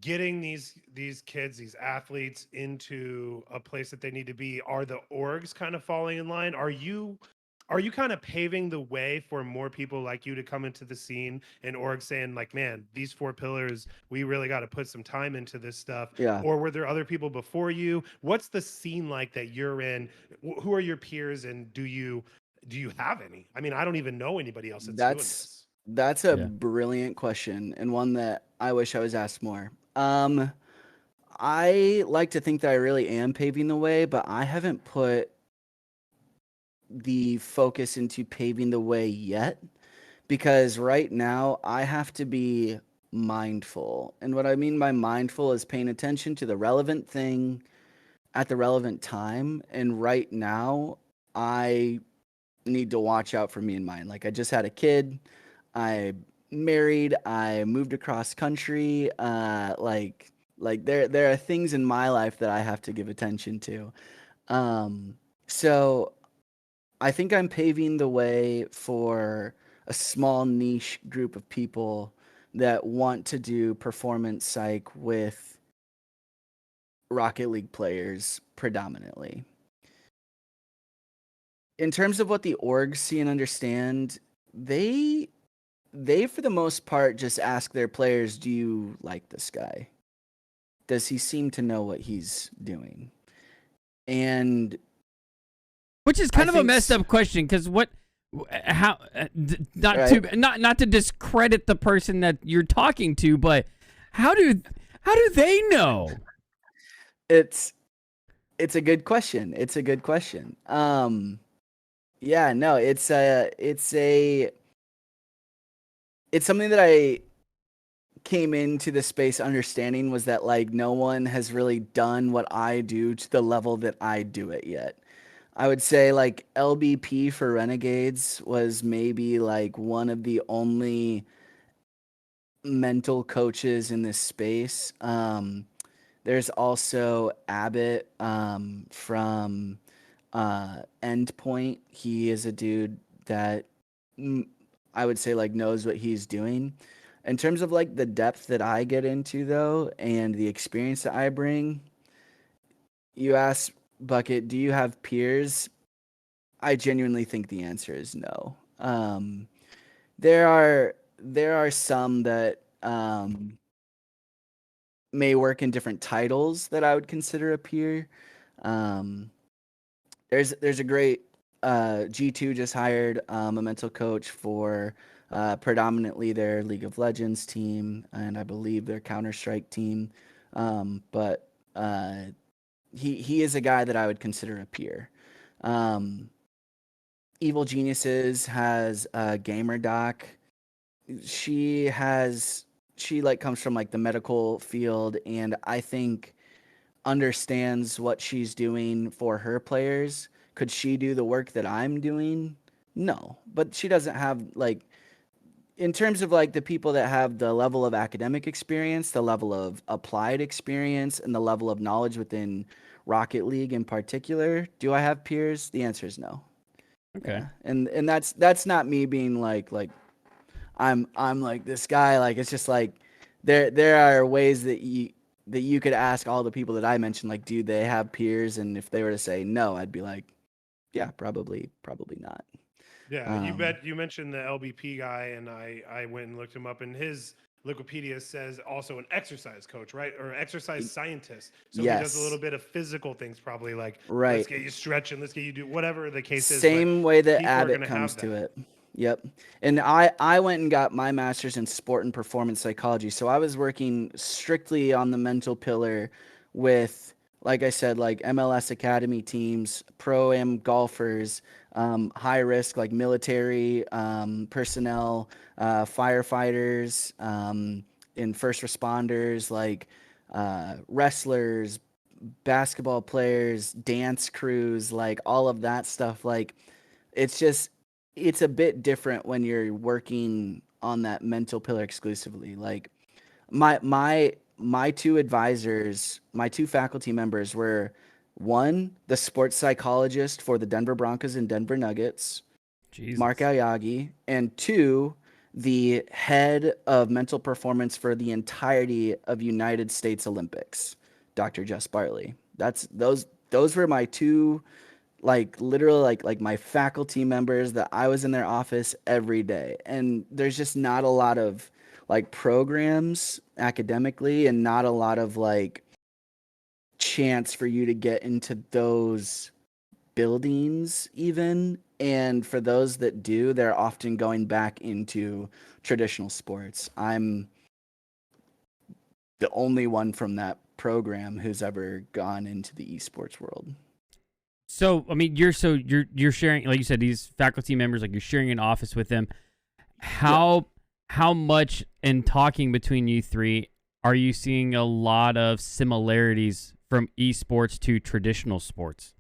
getting these kids, these athletes into a place that they need to be. Are the orgs kind of falling in line? Are you kind of paving the way for more people like you to come into the scene and org saying like, man, these 4 pillars, we really got to put some time into this stuff? Yeah. Or were there other people before you? What's the scene like that you're in? Who are your peers, and do you have any? I mean, I don't even know anybody else that's doing this. That's a brilliant question, and one that I wish I was asked more. I like to think that I really am paving the way, but I haven't put the focus into paving the way yet, because right now I have to be mindful. And what I mean by mindful is paying attention to the relevant thing at the relevant time. And right now, I need to watch out for me and mine. Like, I just had a kid, I married, I moved across country. Like there are things in my life that I have to give attention to. So I think I'm paving the way for a small niche group of people that want to do performance psych with Rocket League players predominantly. In terms of what the orgs see and understand, they for the most part just ask their players, do you like this guy? Does he seem to know what he's doing? And which is kind of a messed up question, because not to discredit the person that you're talking to, but how do they know? It's a good question. Yeah, no, it's something that I came into the space understanding, was that like no one has really done what I do to the level that I do it yet. I would say like LBP for Renegades was maybe like one of the only mental coaches in this space. There's also Abbott from Endpoint. He is a dude that I would say like knows what he's doing. In terms of like the depth that I get into though, and the experience that I bring, you ask Bucket, do you have peers? I genuinely think the answer is no. There are some that may work in different titles that I would consider a peer. There's a great G2 just hired a mental coach for predominantly their League of Legends team, and I believe their Counter-Strike team. But he is a guy that I would consider a peer. Evil Geniuses has a gamer doc. She like comes from like the medical field, and I think understands what she's doing for her players. Could she do the work that I'm doing? No, but she doesn't have like, in terms of like the people that have the level of academic experience, the level of applied experience, and the level of knowledge within Rocket League in particular, do I have peers? The answer is no. Okay. Yeah. And that's not me being like I'm like this guy. Like, it's just like there are ways that you could ask all the people that I mentioned, like, do they have peers? And if they were to say no, I'd be like, yeah, probably not. Yeah, you mentioned the LBP guy, and I went and looked him up, and his Wikipedia says also an exercise coach, right? Or exercise scientist. So he does a little bit of physical things, probably like, let's get you stretching, let's get you do whatever the case is. Same way that Abbott comes to it. Yep. And I went and got my master's in sport and performance psychology. So I was working strictly on the mental pillar with, like I said, like MLS Academy teams, pro-am golfers, high risk, like military personnel, firefighters, and first responders, like wrestlers, basketball players, dance crews, like all of that stuff. Like, it's a bit different when you're working on that mental pillar exclusively. Like my two advisors, my two faculty members were one, the sports psychologist for the Denver Broncos and Denver Nuggets, Mark Jesus. Ayagi, and two, the head of mental performance for the entirety of United States Olympics, Dr. Jess Bartley. Those were my two, like literally like my faculty members that I was in their office every day. And there's just not a lot of like programs academically and not a lot of like chance for you to get into those buildings even. And for those that do, they're often going back into traditional sports. I'm the only one from that program who's ever gone into the esports world. So I mean, you're sharing, like you said, these faculty members, like you're sharing an office with them. How much in talking between you three are you seeing a lot of similarities from esports to traditional sports?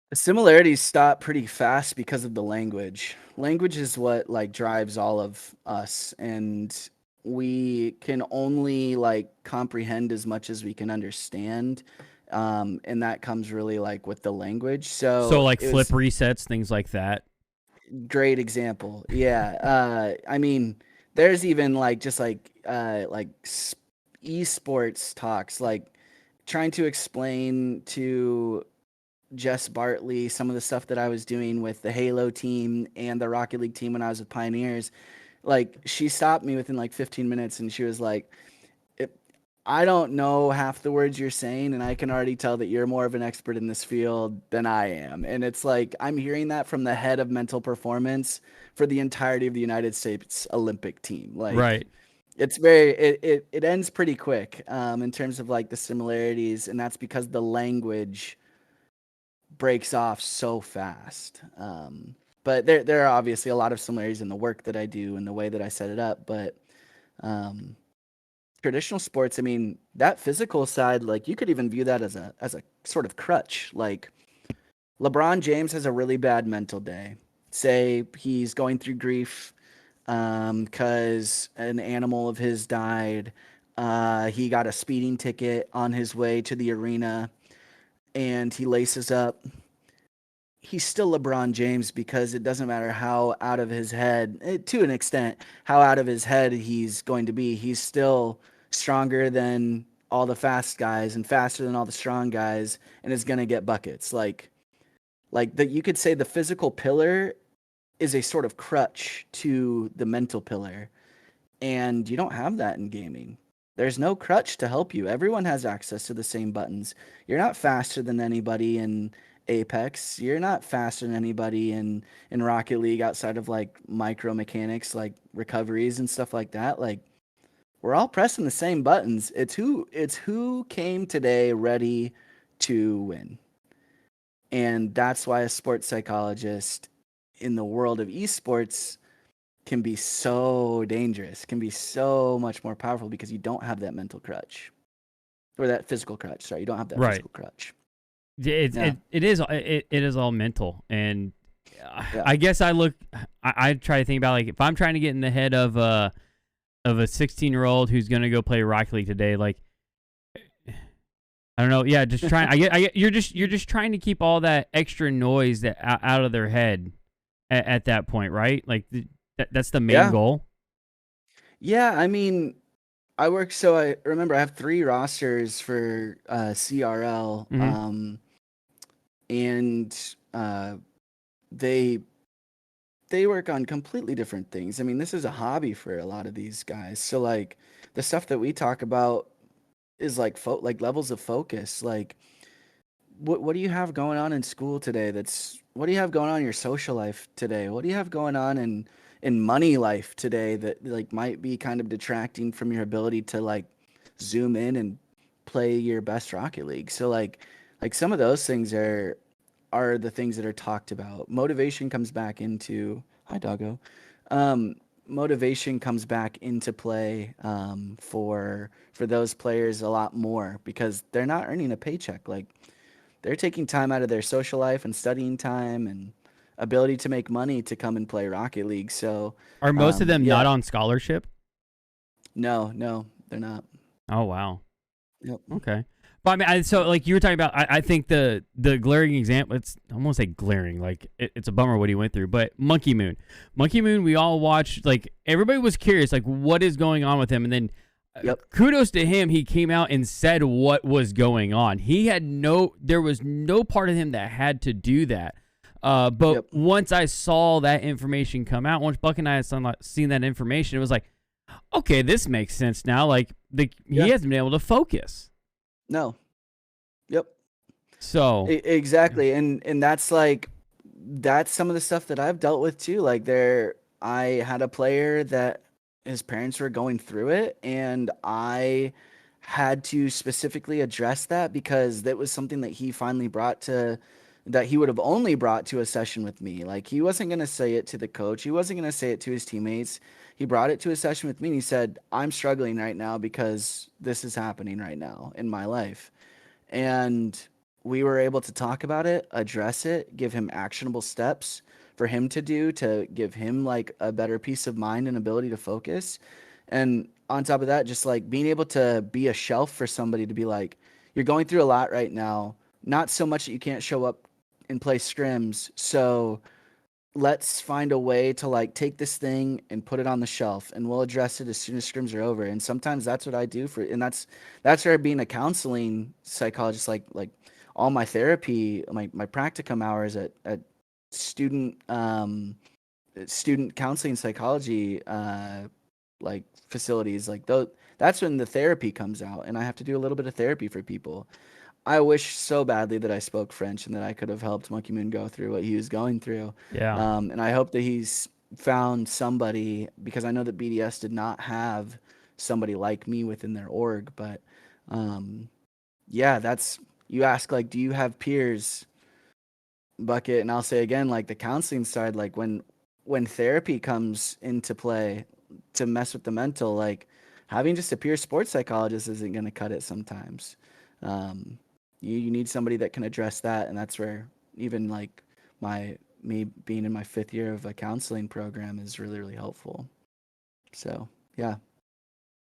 The similarities stop pretty fast because of the language. Language is what like drives all of us, and we can only like comprehend as much as we can understand. And that comes really like with the language. So So like it flip was resets, things like that. great example. Yeah. I mean, there's even like just esports talks, like trying to explain to Jess Bartley some of the stuff that I was doing with the Halo team and the Rocket League team when I was with Pioneers. Like she stopped me within like 15 minutes and she was like, I don't know half the words you're saying, and I can already tell that you're more of an expert in this field than I am. And it's like I'm hearing that from the head of mental performance for the entirety of the United States Olympic team. Like Right. it's very it ends pretty quick in terms of like the similarities, and that's because the language breaks off so fast. But there are obviously a lot of similarities in the work that I do and the way that I set it up. But um, traditional sports, I mean, that physical side, like you could even view that as a sort of crutch. Like LeBron James has a really bad mental day. Say he's going through grief because an animal of his died. He got a speeding ticket on his way to the arena, and he laces up. He's still LeBron James because it doesn't matter how out of his head, to an extent, how out of his head he's going to be. He's still stronger than all the fast guys and faster than all the strong guys, and is going to get buckets. Like that, you could say the physical pillar is a sort of crutch to the mental pillar, and you don't have that in gaming. There's no crutch to help you. Everyone has access to the same buttons. You're not faster than anybody in Apex. You're not faster than anybody in Rocket League outside of like micro mechanics, like recoveries and stuff like that. Like we're all pressing the same buttons. It's who came today ready to win. And that's why a sports psychologist in the world of esports can be so dangerous, can be so much more powerful because you don't have that mental crutch or that physical crutch. Sorry, you don't have that Right. physical crutch. It is all mental, and Yeah. I guess I try to think about, like, if I'm trying to get in the head of a 16-year-old who's gonna go play Rocket League today, like, I don't know, yeah, just trying. I get you're just trying to keep all that extra noise that out of their head at that point, right? Like that's the main Yeah. goal. Yeah, I mean, I remember I have 3 rosters for CRL, Mm-hmm. and they they work on completely different things. I mean, this is a hobby for a lot of these guys. So like the stuff that we talk about is like like levels of focus. Like what do you have going on in school today? What do you have going on in your social life today? What do you have going on in money life today that like might be kind of detracting from your ability to like zoom in and play your best Rocket League? So like some of those things are the things that are talked about. Motivation comes back into hi doggo. Um, Motivation comes back into play for those players a lot more because they're not earning a paycheck. Like they're taking time out of their social life and studying time and ability to make money to come and play Rocket League. So Are most of them not yeah, on scholarship? no, they're not. Oh wow. Yep. Okay. But I mean, so like you were talking about, I think the glaring example, it's, I won't say glaring, like it's a bummer what he went through, but Monkey Moon. Monkey Moon, we all watched, like everybody was curious, like what is going on with him? And then Yep. kudos to him, he came out and said what was going on. There was no part of him that had to do that. But Yep. once I saw that information come out, once Buck and I had seen that information, it was like, okay, this makes sense now. Like he hasn't been able to focus. No. Yep. So Exactly. And that's some of the stuff that I've dealt with too. Like I had a player that his parents were going through it, and I had to specifically address that because that was something that he would have only brought to a session with me. Like he wasn't going to say it to the coach. He wasn't going to say it to his teammates. He brought it to a session with me and he said, "I'm struggling right now because this is happening right now in my life." And we were able to talk about it, address it, give him actionable steps for him to do to give him like a better peace of mind and ability to focus. And on top of that, just like being able to be a shelf for somebody to be like, "You're going through a lot right now. Not so much that you can't show up and play scrims. So let's find a way to like take this thing and put it on the shelf, and we'll address it as soon as scrims are over." And sometimes that's what I do and that's where being a counseling psychologist, like all my therapy, my practicum hours at student student counseling psychology like facilities, like those, that's when the therapy comes out, and I have to do a little bit of therapy for people. I wish so badly that I spoke French and that I could have helped Monkey Moon go through what he was going through. yeah, And I hope that he's found somebody, because I know that BDS did not have somebody like me within their org. But yeah, you ask, like, do you have peers, Bucket? And I'll say again, like the counseling side, like when therapy comes into play to mess with the mental, like having just a peer sports psychologist isn't going to cut it sometimes. Um, you need somebody that can address that, and that's where even like me being in my 5th year of a counseling program is really, really helpful. So yeah.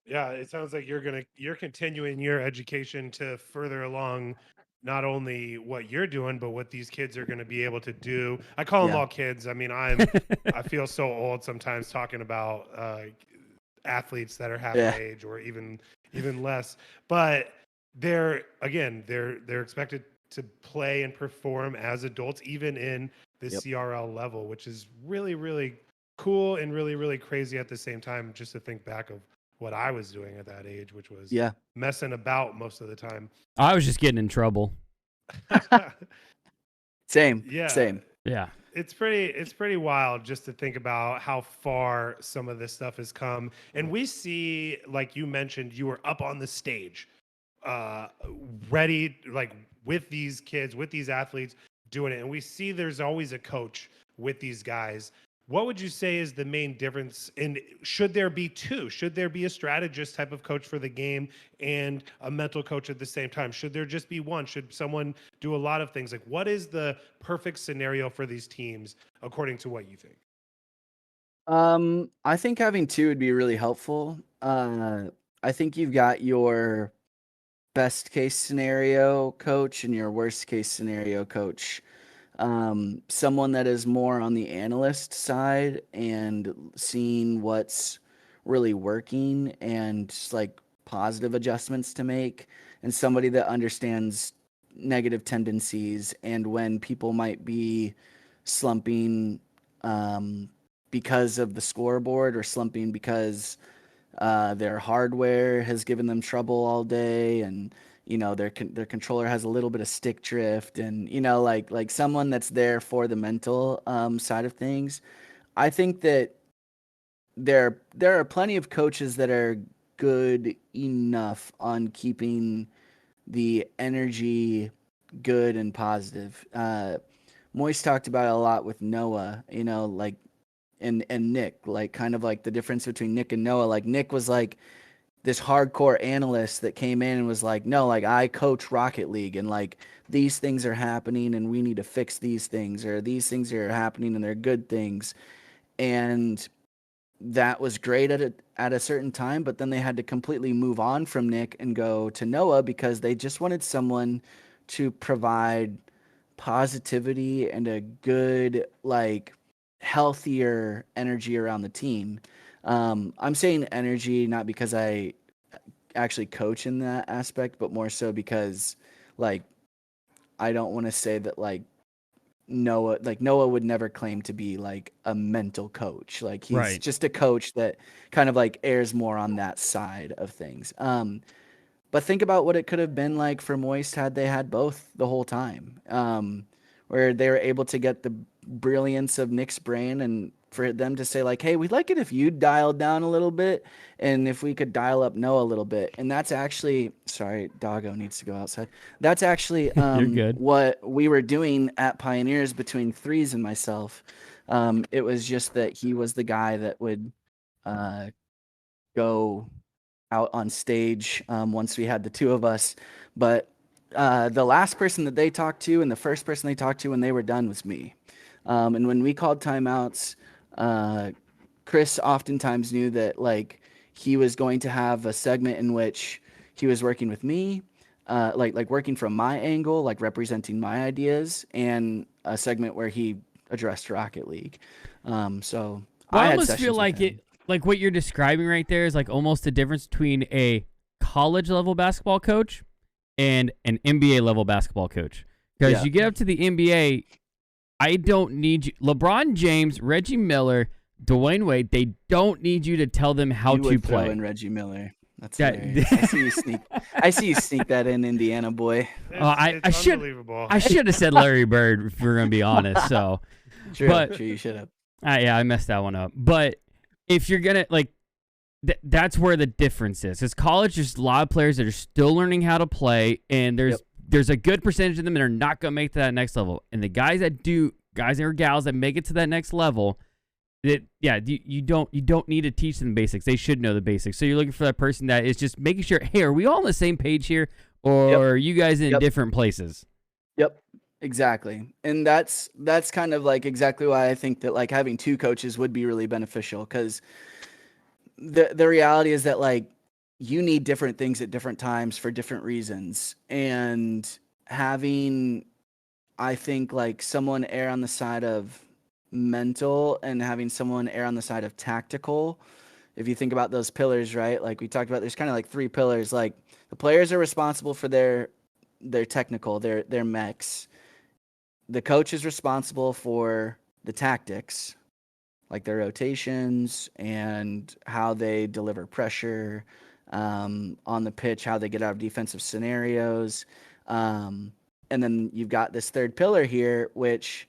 Yeah, it sounds like you're continuing your education to further along not only what you're doing, but what these kids are going to be able to do. I call them Yeah. all kids. I mean, I feel so old sometimes talking about athletes that are half Yeah. my age or even less. But they're expected to play and perform as adults, even in the Yep. CRL level, which is really, really cool and really, really crazy at the same time. Just to think back of what I was doing at that age, which was Yeah. messing about most of the time. I was just getting in trouble. Same. Yeah. Same. Yeah. It's pretty wild just to think about how far some of this stuff has come. And we see, like you mentioned, you were up on the stage, ready, like with these kids, with these athletes doing it. And we see there's always a coach with these guys. What would you say is the main difference? And should there be two? Should there be a strategist type of coach for the game and a mental coach at the same time? Should there just be one? Should someone do a lot of things? Like, what is the perfect scenario for these teams, according to what you think? I think having two would be really helpful. I think you've got your best case scenario coach and your worst case scenario coach. Someone that is more on the analyst side and seeing what's really working and just like positive adjustments to make, and somebody that understands negative tendencies and when people might be slumping because of the scoreboard, or slumping because their hardware has given them trouble all day, and their controller has a little bit of stick drift, and like someone that's there for the mental side of things. I think that there are plenty of coaches that are good enough on keeping the energy good and positive. Moise talked about it a lot with Noah, like and Nick, like kind of like the difference between Nick and Noah. Like Nick was like, this hardcore analyst that came in and was like, no, like I coach Rocket League and like these things are happening and we need to fix these things, or these things are happening and they're good things. And that was great at a certain time, but then they had to completely move on from Nick and go to Noah because they just wanted someone to provide positivity and a good, like, healthier energy around the team. I'm saying energy not because I actually coach in that aspect, but more so because, like, I don't want to say that Noah would never claim to be like a mental coach. Like he's Right. just a coach that kind of like airs more on that side of things. But think about what it could have been like for Moist had they had both the whole time, where they were able to get the brilliance of Nick's brain and for them to say like, hey, we'd like it if you dialed down a little bit and if we could dial up Noah a little bit. And that's actually, sorry, doggo needs to go outside. That's actually You're good. what we were doing at Pioneers between Threes and myself. It was just that he was the guy that would go out on stage once we had the two of us. But the last person that they talked to and the first person they talked to when they were done was me. And when we called timeouts, Chris oftentimes knew that like he was going to have a segment in which he was working with me, like working from my angle, like representing my ideas, and a segment where he addressed Rocket League. So Well, I I had almost sessions feel with like him. like what you're describing right there is like almost the difference between a college level basketball coach and an NBA level basketball coach. Because Yeah. you get up to the NBA, I don't need you. LeBron James, Reggie Miller, Dwayne Wade, they don't need you to tell them how You to would throw play. in Reggie Miller. That's That- hilarious. I see you sneak that in, Indiana boy. It's I should unbelievable. I should have said Larry Bird if we're gonna be honest. So True, But- true. You should have. yeah, I messed that one up. But if you're gonna like, that's where the difference is. Because college, there's a lot of players that are still learning how to play, and there's a good percentage of them that are not gonna make it to that next level. And the guys or gals that make it to that next level, you don't need to teach them the basics. They should know the basics. So you're looking for that person that is just making sure, hey, are we all on the same page here, or are you guys in different places? Yep, exactly. And that's kind of like exactly why I think that like having two coaches would be really beneficial, because the reality is that like you need different things at different times for different reasons. And having, I think, like someone err on the side of mental and having someone err on the side of tactical. If you think about those pillars, right? Like we talked about, there's kind of like three pillars. Like the players are responsible for their technical, their mechs. The coach is responsible for the tactics, like their rotations and how they deliver pressure on the pitch, how they get out of defensive scenarios. And then you've got this third pillar here, which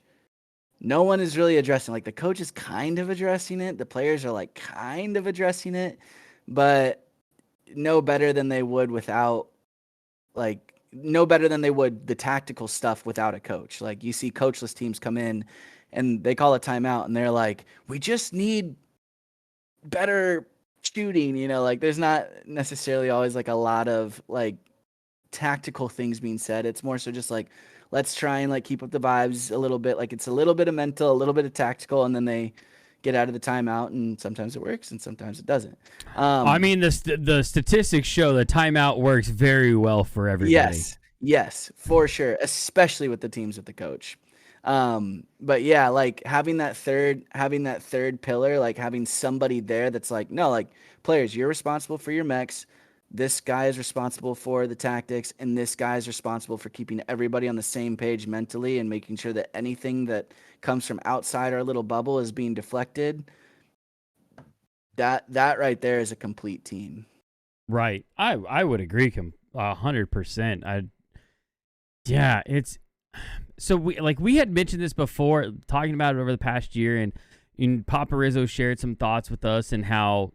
no one is really addressing. Like the coach is kind of addressing it. The players are like kind of addressing it, but no better than they would without the tactical stuff without a coach. Like you see coachless teams come in and they call a timeout and they're like, we just need better shooting, like there's not necessarily always like a lot of like tactical things being said. It's more so just like, let's try and like keep up the vibes a little bit. Like it's a little bit of mental, a little bit of tactical, and then they get out of the timeout, and sometimes it works and sometimes it doesn't. I mean, the statistics show the timeout works very well for everybody. Yes, for sure, especially with the teams with the coach. But yeah, like having that third pillar, like having somebody there that's like, no, like players, you're responsible for your mechs. This guy is responsible for the tactics, and this guy is responsible for keeping everybody on the same page mentally and making sure that anything that comes from outside our little bubble is being deflected. That right there is a complete team. Right. I would agree 100%. Yeah, it's so we had mentioned this before, talking about it over the past year, and Papa Rizzo shared some thoughts with us and how,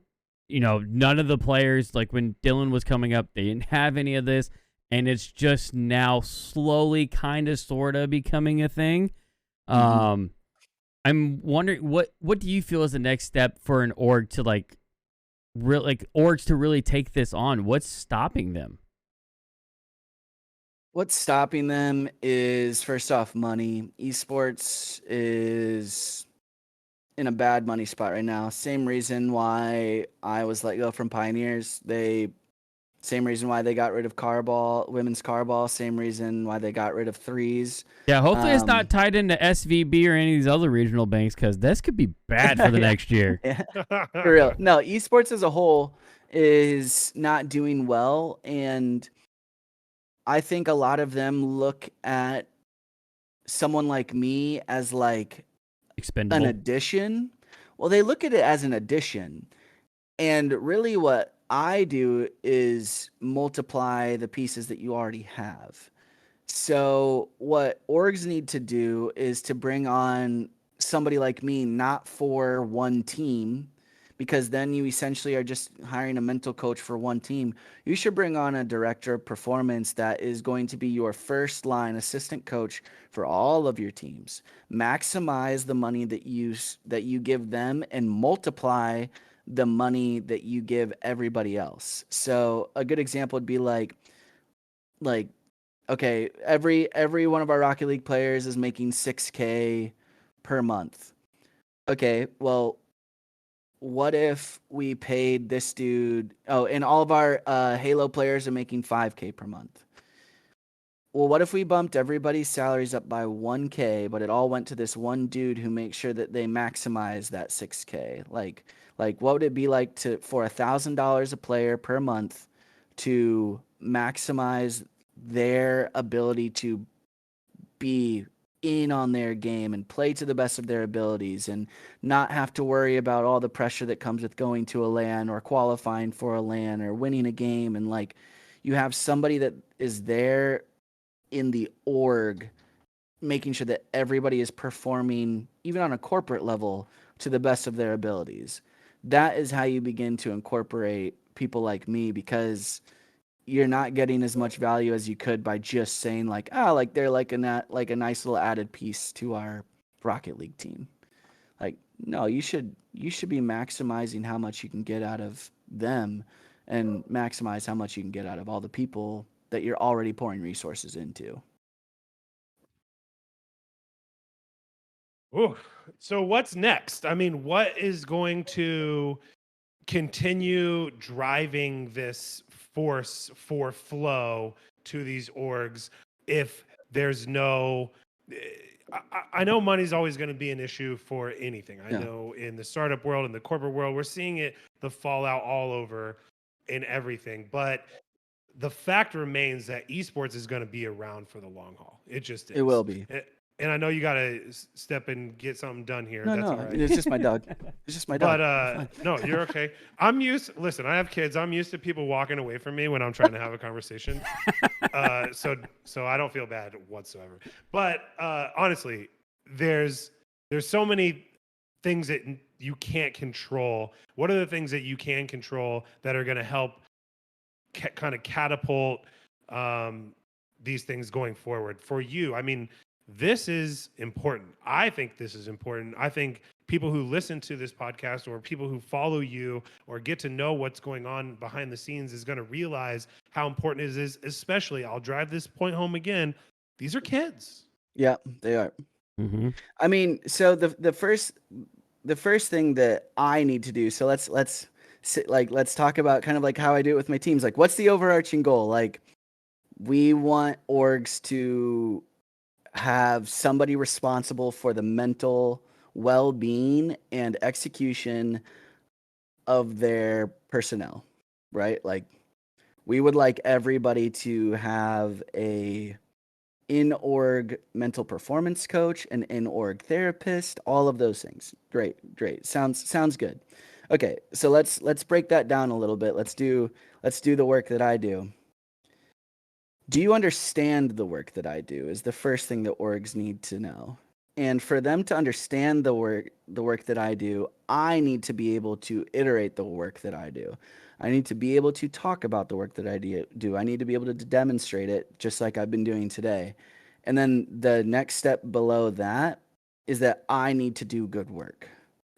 none of the players, like when Dylan was coming up, they didn't have any of this, and it's just now slowly kind of sort of becoming a thing. Mm-hmm. I'm wondering what do you feel is the next step for an org to like orgs to really take this on? What's stopping them? What's stopping them is, first off, money. Esports is in a bad money spot right now. Same reason why I was let go from Pioneers. Same reason why they got rid of women's carball. Same reason why they got rid of threes. Yeah, hopefully it's not tied into SVB or any of these other regional banks, because this could be bad for the next year. Yeah, for real. No, esports as a whole is not doing well, and I think a lot of them look at someone like me as like Expendable. an addition. Well, they look at it as an addition. And really what I do is multiply the pieces that you already have. So what orgs need to do is to bring on somebody like me, not for one team, because then you essentially are just hiring a mental coach for one team. You should bring on a director of performance that is going to be your first line assistant coach for all of your teams. Maximize the money that you give them and multiply the money that you give everybody else. So a good example would be like okay, every one of our Rocket League players is making 6K per month. Okay, well, what if we paid this dude? Oh, and all of our Halo players are making 5K per month. Well, what if we bumped everybody's salaries up by 1K, but it all went to this one dude who makes sure that they maximize that 6K? Like what would it be like for $1,000 a player per month to maximize their ability to be in on their game and play to the best of their abilities and not have to worry about all the pressure that comes with going to a LAN or qualifying for a LAN or winning a game? And like, you have somebody that is there in the org making sure that everybody is performing, even on a corporate level, to the best of their abilities. That is how you begin to incorporate people like me, because you're not getting as much value as you could by just saying like, like they're like a nice little added piece to our Rocket League team. Like, no, you should be maximizing how much you can get out of them and maximize how much you can get out of all the people that you're already pouring resources into. Ooh. So what's next? I mean, what is going to continue driving this force for flow to these orgs if there's no I know money's always going to be an issue for anything. I know in the startup world, in the corporate world, we're seeing it, the fallout all over in everything. But the fact remains that esports is going to be around for the long haul. It just is. It will be. And I know you got to step and get something done here. No, That's no, all right. it's just my dog. It's just my dog. But no, you're okay. Listen, I have kids. I'm used to people walking away from me when I'm trying to have a conversation. So I don't feel bad whatsoever. But honestly, there's so many things that you can't control. What are the things that you can control that are going to help kind of catapult these things going forward for you? I mean, this is important. I think this is important. I think people who listen to this podcast or people who follow you or get to know what's going on behind the scenes is going to realize how important it is, especially, I'll drive this point home again, these are kids. Yeah, they are. Mm-hmm. I mean, so the first thing that I need to do, so let's talk about kind of like how I do it with my teams. Like, what's the overarching goal? Like, we want orgs to have somebody responsible for the mental well-being and execution of their personnel, right? Like, we would like everybody to have a in-org mental performance coach, an in-org therapist, all of those things. Great. Sounds good. Okay, so let's break that down a little bit. Let's do the work that I do. Do you understand the work that I do is the first thing that orgs need to know. And for them to understand the work that I do, I need to be able to iterate the work that I do. I need to be able to talk about the work that I do. I need to be able to demonstrate it, just like I've been doing today. And then the next step below that is that I need to do good work.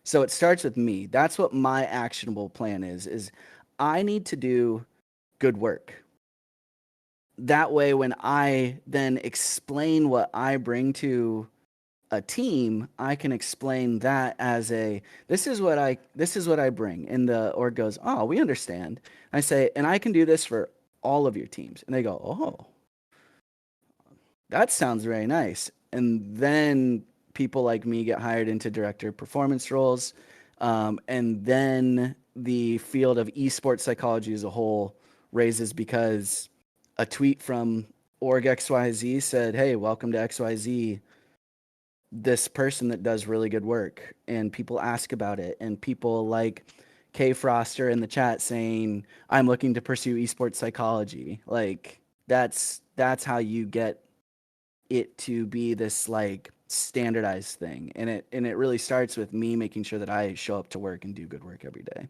So it starts with me. That's what my actionable plan is I need to do good work. That way, when I then explain what I bring to a team, I can explain that as this is what I bring. And the org goes, oh, we understand. I say, and I can do this for all of your teams. And they go, oh, that sounds very nice. And then people like me get hired into director of performance roles. And then the field of esports psychology as a whole raises because a tweet from org XYZ said, hey, welcome to XYZ, this person that does really good work, and people ask about it, and people like Kay Froster in the chat saying, I'm looking to pursue esports psychology. Like that's how you get it to be this like standardized thing. And it really starts with me making sure that I show up to work and do good work every day.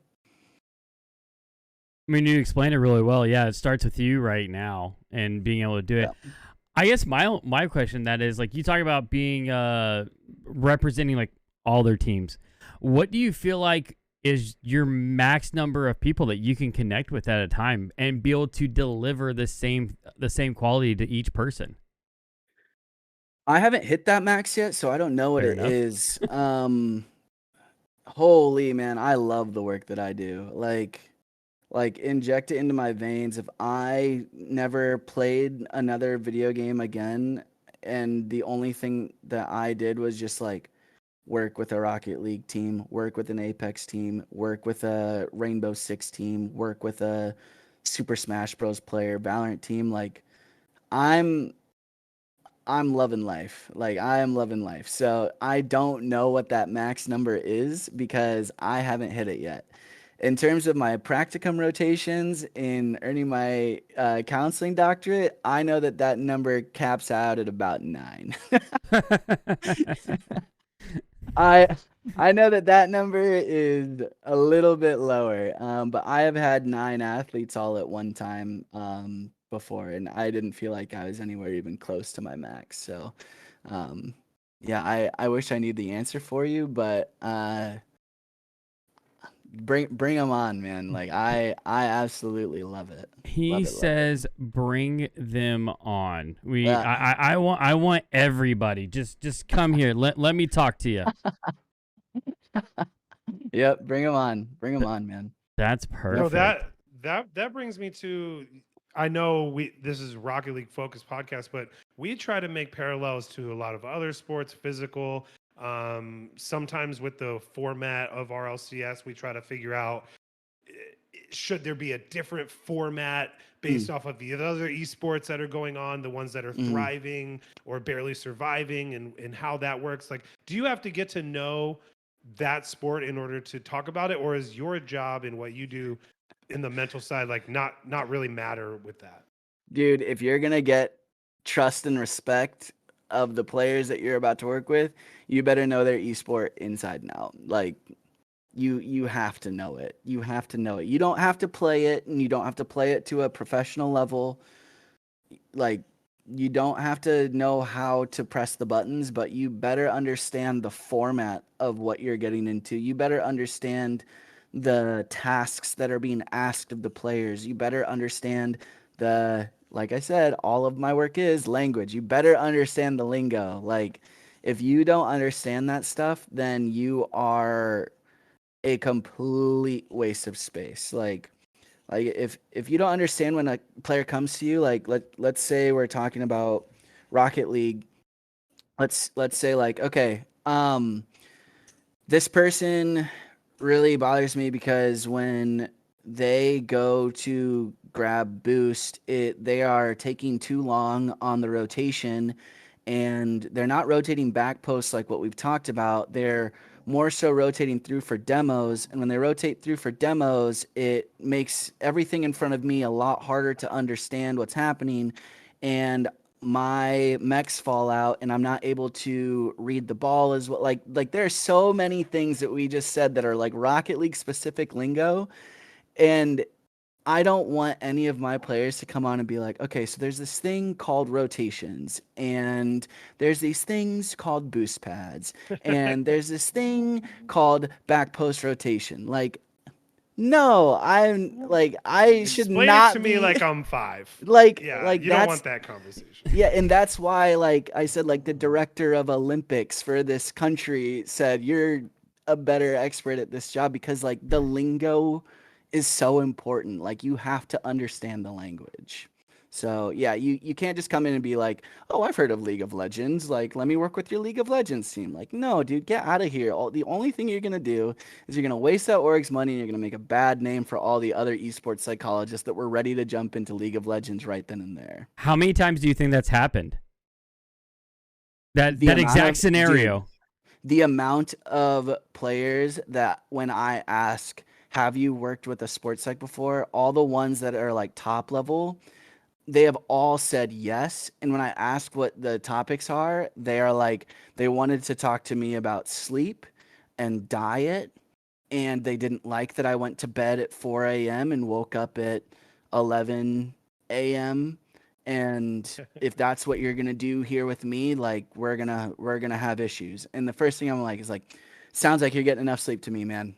I mean, you explained it really well. Yeah, it starts with you right now and being able to do it. Yeah. I guess my question that is, like, you talk about being representing like all their teams. What do you feel like is your max number of people that you can connect with at a time and be able to deliver the same quality to each person? I haven't hit that max yet, so I don't know what Fair it enough. is. Holy man, I love the work that I do. Like inject it into my veins. If I never played another video game again, and the only thing that I did was just like work with a Rocket League team, work with an Apex team, work with a Rainbow Six team, work with a Super Smash Bros. Player, Valorant team, like I'm I'm loving life. Like I am loving life. So I don't know what that max number is because I haven't hit it yet. In terms of my practicum rotations in earning my counseling doctorate, I know that that number caps out at about 9. I I know that that number is a little bit lower, but I have had 9 athletes all at one time before, and I didn't feel like I was anywhere even close to my max. So, um, yeah, I wish I knew the answer for you, but bring them on, man. Like I absolutely love it. He Love it, love it. says, "Bring them on." Yeah. I want everybody. Just come here. Let me talk to you. Yep, bring them on. Bring them on, man. That's No, perfect. that brings me to, I know this is Rocket League focused podcast, but we try to make parallels to a lot of other sports, physical. Sometimes with the format of RLCS, we try to figure out, should there be a different format based off of the other esports that are going on, the ones that are Mm. thriving or barely surviving, and how that works. Like, do you have to get to know that sport in order to talk about it, or is your job and what you do in the mental side like not really matter with that? Dude, if you're gonna get trust and respect of the players that you're about to work with, you better know their esport inside and out. Like you have to know it. You have to know it. You don't have to play it, and you don't have to play it to a professional level. Like you don't have to know how to press the buttons, but you better understand the format of what you're getting into. You better understand the tasks that are being asked of the players. You better understand like I said, all of my work is language. You better understand the lingo. Like if you don't understand that stuff, then you are a complete waste of space. Like if you don't understand when a player comes to you, like let's say we're talking about Rocket League. Let's say like, okay, this person really bothers me because when they go to grab boost, they are taking too long on the rotation, and they're not rotating back posts like what we've talked about. They're more so rotating through for demos, and when they rotate through for demos, it makes everything in front of me a lot harder to understand what's happening, and my mechs fall out, and I'm not able to read the ball as well. Like there are so many things that we just said that are like Rocket League specific lingo, and I don't want any of my players to come on and be like, okay, so there's this thing called rotations, and there's these things called boost pads, and there's this thing called back post rotation. Like, no, I should Explain it not to me be like I'm 5. like Yeah, you don't that's want that conversation. yeah, and that's why like I said, like the director of Olympics for this country said you're a better expert at this job because like the lingo is so important. Like you have to understand the language. So yeah, you can't just come in and be like, "Oh, I've heard of League of Legends. Like, let me work with your League of Legends team." Like, no, dude, get out of here. The only thing you're gonna do is you're gonna waste that org's money and you're gonna make a bad name for all the other esports psychologists that were ready to jump into League of Legends right then and there. How many times do you think that's happened? That The amount exact of- scenario. dude, the amount of players that when I ask, have you worked with a sports psych before? All the ones that are like top level, they have all said yes. And when I ask what the topics are, they are like, they wanted to talk to me about sleep and diet. And they didn't like that I went to bed at 4 a.m. and woke up at 11 a.m. And if that's what you're gonna do here with me, like we're gonna have issues. And the first thing I'm like is like, sounds like you're getting enough sleep to me, man.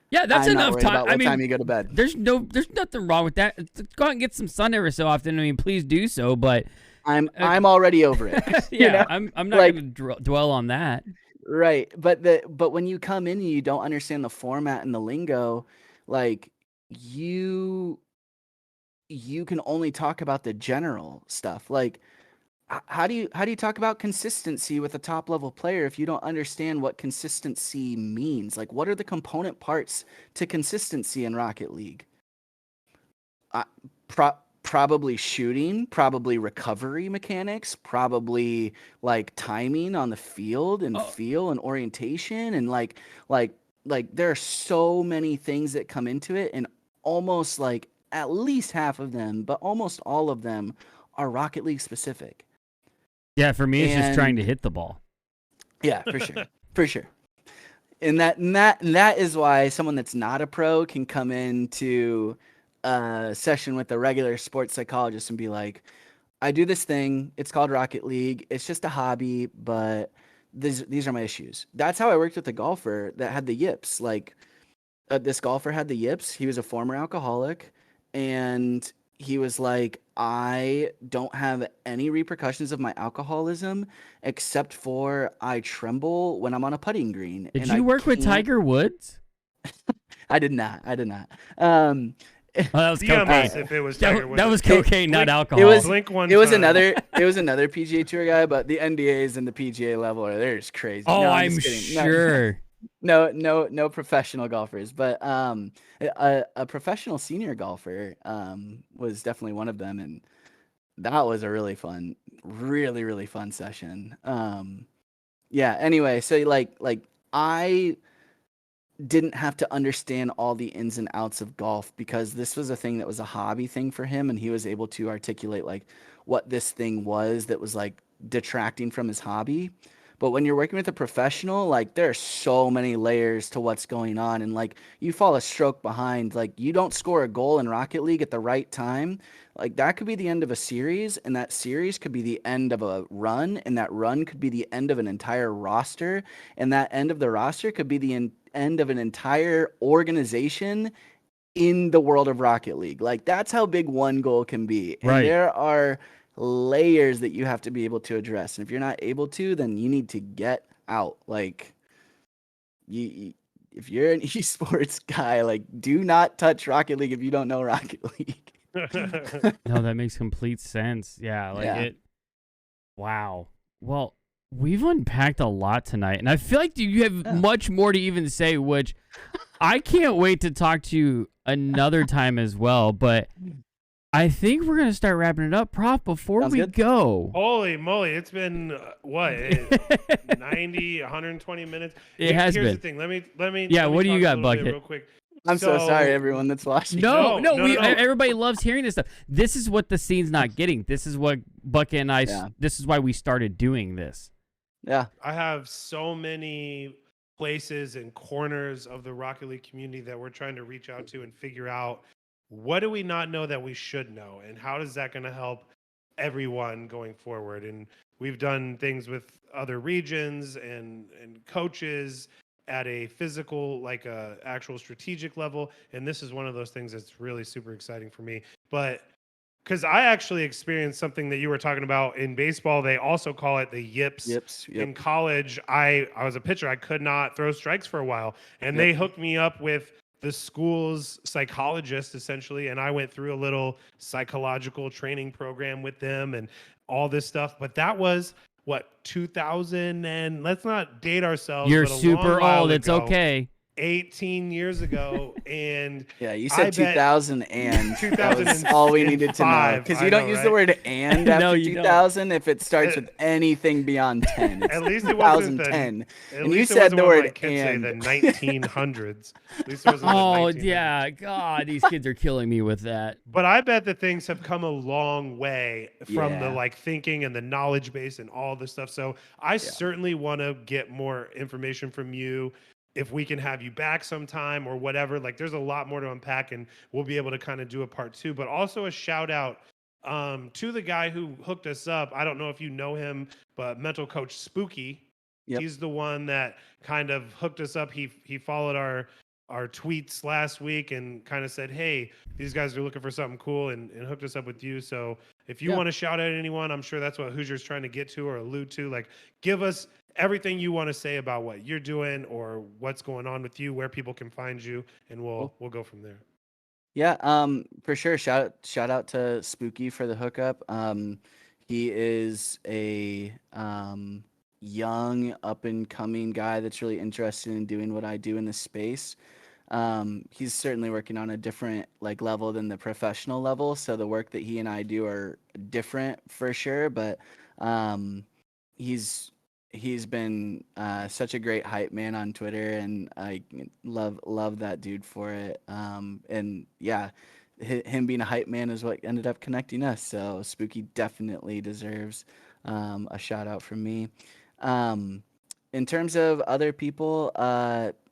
Yeah, that's I'm not enough worried time. about what time you go to bed. There's nothing wrong with that. Go out and get some sun every so often. I mean, please do so. But I'm already over it. yeah, you know? I'm not Like- gonna dwell on that. Right. But when you come in and you don't understand the format and the lingo, like you can only talk about the general stuff. Like how do you talk about consistency with a top level player if you don't understand what consistency means? Like what are the component parts to consistency in Rocket League? Probably shooting, probably recovery mechanics, probably like timing on the field and feel and orientation and like there are so many things that come into it, and almost like at least half of them, but almost all of them are Rocket League specific. Yeah, for me, it's just trying to And- hit the ball. Yeah, for sure. For sure. And that is why someone that's not a pro can come into a session with a regular sports psychologist and be like, I do this thing. It's called Rocket League. It's just a hobby, but these are my issues. That's how I worked with a golfer that had the yips. Like this golfer had the yips. He was a former alcoholic, and he was like, I don't have any repercussions of my alcoholism except for I tremble when I'm on a putting green. Did and you I work with can't- Tiger Woods? I did not. Oh, that was DM cocaine. us if it was Tiger Woods. That was cocaine, not Blink- alcohol. It was Blink one it was time. another PGA Tour guy, but the NDAs and the PGA level they're just crazy. Oh, No, I'm just kidding. No, sure. no professional golfers, but a professional senior golfer was definitely one of them, and that was a really fun, really fun session. Yeah. Anyway, so like I didn't have to understand all the ins and outs of golf because this was a thing that was a hobby thing for him, and he was able to articulate like what this thing was that was like detracting from his hobby. But when you're working with a professional, like there are so many layers to what's going on, and like you fall a stroke behind, like you don't score a goal in Rocket League at the right time, like that could be the end of a series, and that series could be the end of a run, and that run could be the end of an entire roster, and that end of the roster could be the end of an entire organization in the world of Rocket League. Like that's how big one goal can be. And Right. there are layers that you have to be able to address. And if you're not able to, then you need to get out. Like you if you're an esports guy, like do not touch Rocket League if you don't know Rocket League. No, that makes complete sense. Yeah, like Yeah. it. Wow. Well, we've unpacked a lot tonight, and I feel like you have much more to even say, which I can't wait to talk to you another time as well. But I think we're gonna start wrapping it up, Prof. Before Sounds we good. go, Holy moly, it's been 90, 120 minutes. It has Here's been. the thing. Let me. Yeah, let me what do you talk a got, little bit Bucket? real quick. I'm so sorry, everyone that's watching. No, No. everybody loves hearing this stuff. This is what the scene's not getting. This is what Bucket and I. Yeah. This is why we started doing this. Yeah. I have so many places and corners of the Rocket League community that we're trying to reach out to and figure out what do we not know that we should know? And how is that going to help everyone going forward? And we've done things with other regions and coaches at a physical, like a actual strategic level. And this is one of those things that's really super exciting for me. But because I actually experienced something that you were talking about in baseball, they also call it the yips. Yips. In Yep. college, I was a pitcher. I could not throw strikes for a while, and Yep. they hooked me up with the school's psychologist essentially, and I went through a little psychological training program with them and all this stuff. But that was what, 2000, and let's not date ourselves. You're but a long super while old. It's ago, okay. 18 years ago, and Yeah, you I said bet 2000 and that was all we needed to know. 2005, Because I you don't know, use the right? word and No, after you don't. 2000 if it starts with anything beyond 10. It's At least it wasn't the 2010. At And you least it said wasn't the what word my kids say, and. the 1900s. At least it wasn't the Oh 1900s. yeah, God, these kids are killing me with that. But I bet that things have come a long way from the Yeah. like thinking and the knowledge base and all this stuff. So I certainly want to get more information from you. If we can have you back sometime or whatever, like there's a lot more to unpack, and we'll be able to kind of do a part 2. But also a shout out to the guy who hooked us up. I don't know if you know him, but mental coach Spooky. Yep. He's the one that kind of hooked us up. He followed our tweets last week and kind of said, hey, these guys are looking for something cool, and hooked us up with you. So if you want to shout out anyone, I'm sure that's what Hoosier's trying to get to or allude to. Like, give us everything you want to say about what you're doing or what's going on with you, where people can find you, and we'll go from there. Yeah, for sure. Shout out to Spooky for the hookup. He is a young up and coming guy that's really interested in doing what I do in this space. He's certainly working on a different like level than the professional level, so the work that he and I do are different for sure. But he's been such a great hype man on Twitter, and I love that dude for it. And yeah, him being a hype man is what ended up connecting us. So Spooky definitely deserves a shout out from me. In terms of other people,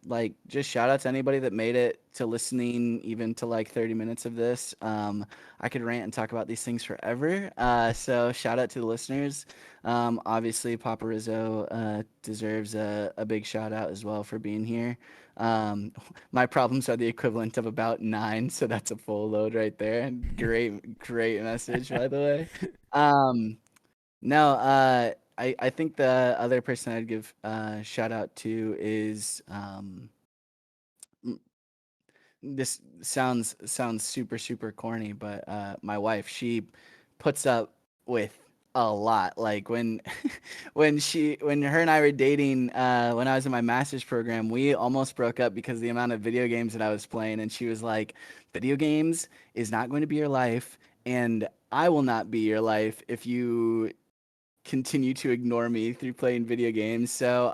like just shout out to anybody that made it to listening even to like 30 minutes of this. I could rant and talk about these things forever. So shout out to the listeners. Obviously Papa Rizzo deserves a big shout out as well for being here. My problems are the equivalent of about 9, so that's a full load right there. Great message, by the way. No, I think the other person I'd give shout out to is this sounds super corny, but my wife, she puts up with a lot. Like when when her and I were dating when I was in my master's program, we almost broke up because of the amount of video games that I was playing, and she was like, video games is not going to be your life, and I will not be your life if you continue to ignore me through playing video games. So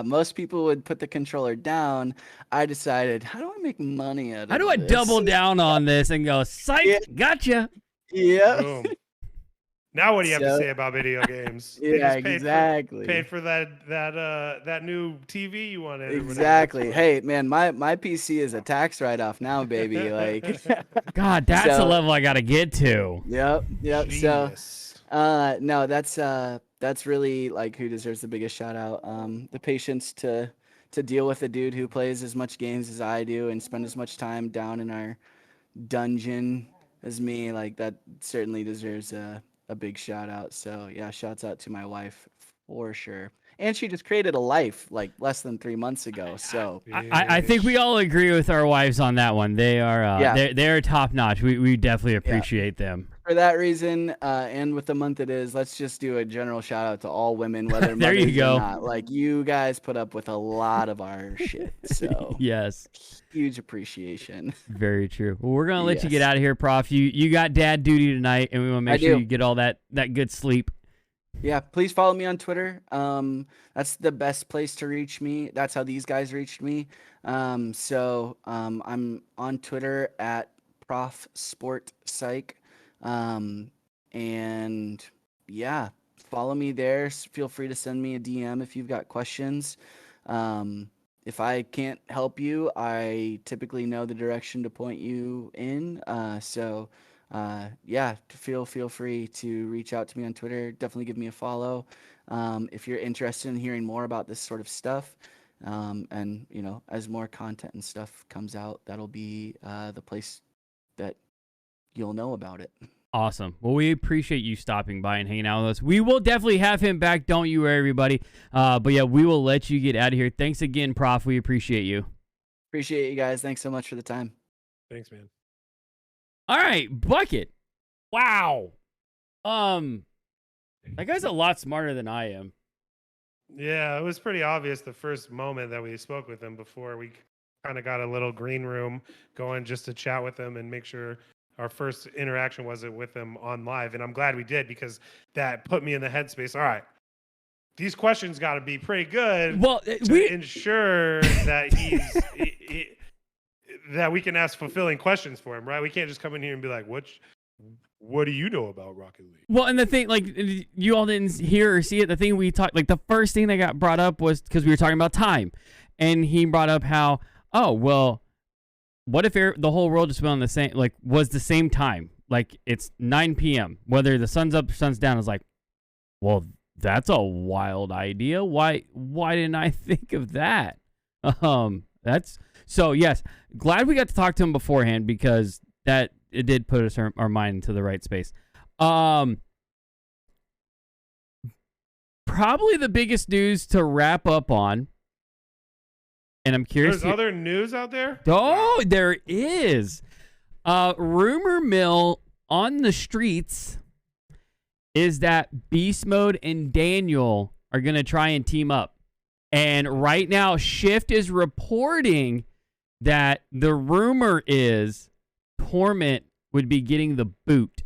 most people would put the controller down. I decided, how do I make money out of this? How do I double down on this and go, psych, Yeah. gotcha? Yeah. Boom. Now what do you have to So- say about video games? They Yeah, just paid exactly. paid for that new TV you wanted. or whatever. Exactly. Hey, man, my PC is a tax write-off now, baby. Like, God, that's So- a level I got to get to. yep. So, Genius. no, that's really like who deserves the biggest shout out. The patience to deal with a dude who plays as much games as I do and spend as much time down in our dungeon as me, like that certainly deserves a big shout out. So yeah, shouts out to my wife for sure. And she just created a life like less than 3 months ago. So I think we all agree with our wives on that one. They are they're top notch. We definitely appreciate them. for that reason, and with the month it is, let's just do a general shout out to all women, whether There you mothers go. or not. Like you guys put up with a lot of our shit. So Yes, huge appreciation. very true. Well, we're gonna let you get Yes. out of here, Prof. You got dad duty tonight, and we want to make I sure do. you get all that good sleep. Yeah, please follow me on Twitter. That's the best place to reach me. That's how these guys reached me. So I'm on Twitter at ProfSportPsych. And yeah, follow me there. Feel free to send me a DM if you've got questions. if I can't help you, I typically know the direction to point you in. Yeah, feel free to reach out to me on Twitter. Definitely give me a follow. If you're interested in hearing more about this sort of stuff, and as more content and stuff comes out, that'll be the place that you'll know about it. Awesome. Well, we appreciate you stopping by and hanging out with us. We will definitely have him back. Don't you worry, everybody. But yeah, we will let you get out of here. Thanks again, Prof. We appreciate you. Appreciate you guys. Thanks so much for the time. Thanks, man. All right, Bucket. Wow. That guy's a lot smarter than I am. Yeah, it was pretty obvious the first moment that we spoke with him before we kind of got a little green room going just to chat with him and make sure our first interaction wasn't with him on live. And I'm glad we did, because that put me in the headspace. All right, these questions got to be pretty good. Well, to ensure that that we can ask fulfilling questions for him, right? We can't just come in here and be like, what do you know about Rocket League? Well, and the thing, like, you all didn't hear or see it. The thing we talked, like, the first thing that got brought up was because we were talking about time. And he brought up how, oh, well, what if the whole world just went on the same, like, was the same time? Like, it's 9 p.m., whether the sun's up or sun's down. Is like, well, that's a wild idea. Why didn't I think of that? So, yes, glad we got to talk to him beforehand, because it did put us our mind into the right space. Probably the biggest news to wrap up on, and I'm curious. There's other news out there? Oh, there is. Rumor mill on the streets is that Beast Mode and Daniel are going to try and team up. And right now, Shift is reporting that the rumor is Torment would be getting the boot.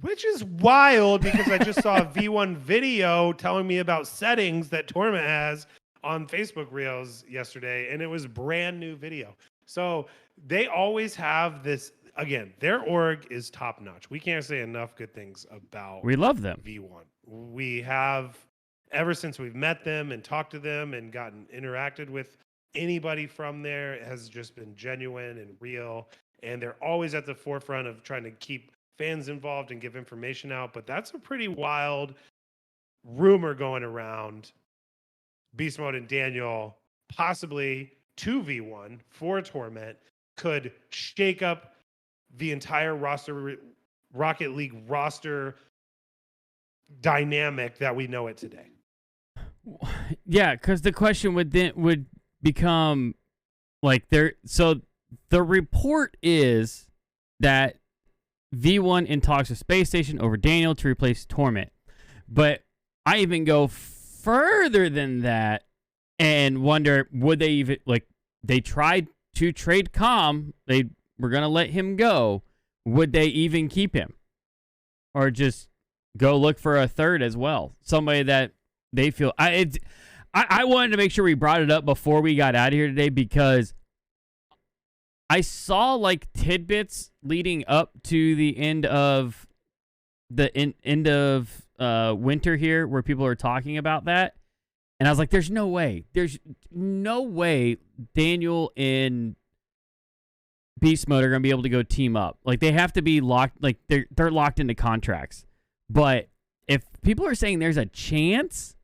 Which is wild, because I just saw a V1 video telling me about settings that Torment has on Facebook Reels yesterday, and it was brand new video. So they always have this. Again, their org is top notch. We can't say enough good things about. We love them. V1. We have, ever since we've met them and talked to them and interacted with anybody from there, it has just been genuine and real. And they're always at the forefront of trying to keep fans involved and give information out. But that's a pretty wild rumor going around. Beast Mode and Daniel, possibly 2v1 for Torment, could shake up the entire Rocket League roster dynamic that we know it today. Yeah, because the question would become like so the report is that V1 in talks with Space Station over Daniel to replace Torment. But I even go further than that and wonder, would they even, like, they tried to trade Calm, they were going to let him go. Would they even keep him? Or just go look for a third as well? Somebody that they feel... I wanted to make sure we brought it up before we got out of here today, because I saw like tidbits leading up to the end of winter here where people are talking about that. And I was like, there's no way Daniel and Beast Mode are going to be able to go team up. Like, they have to be locked, like they're locked into contracts. But if people are saying there's a chance,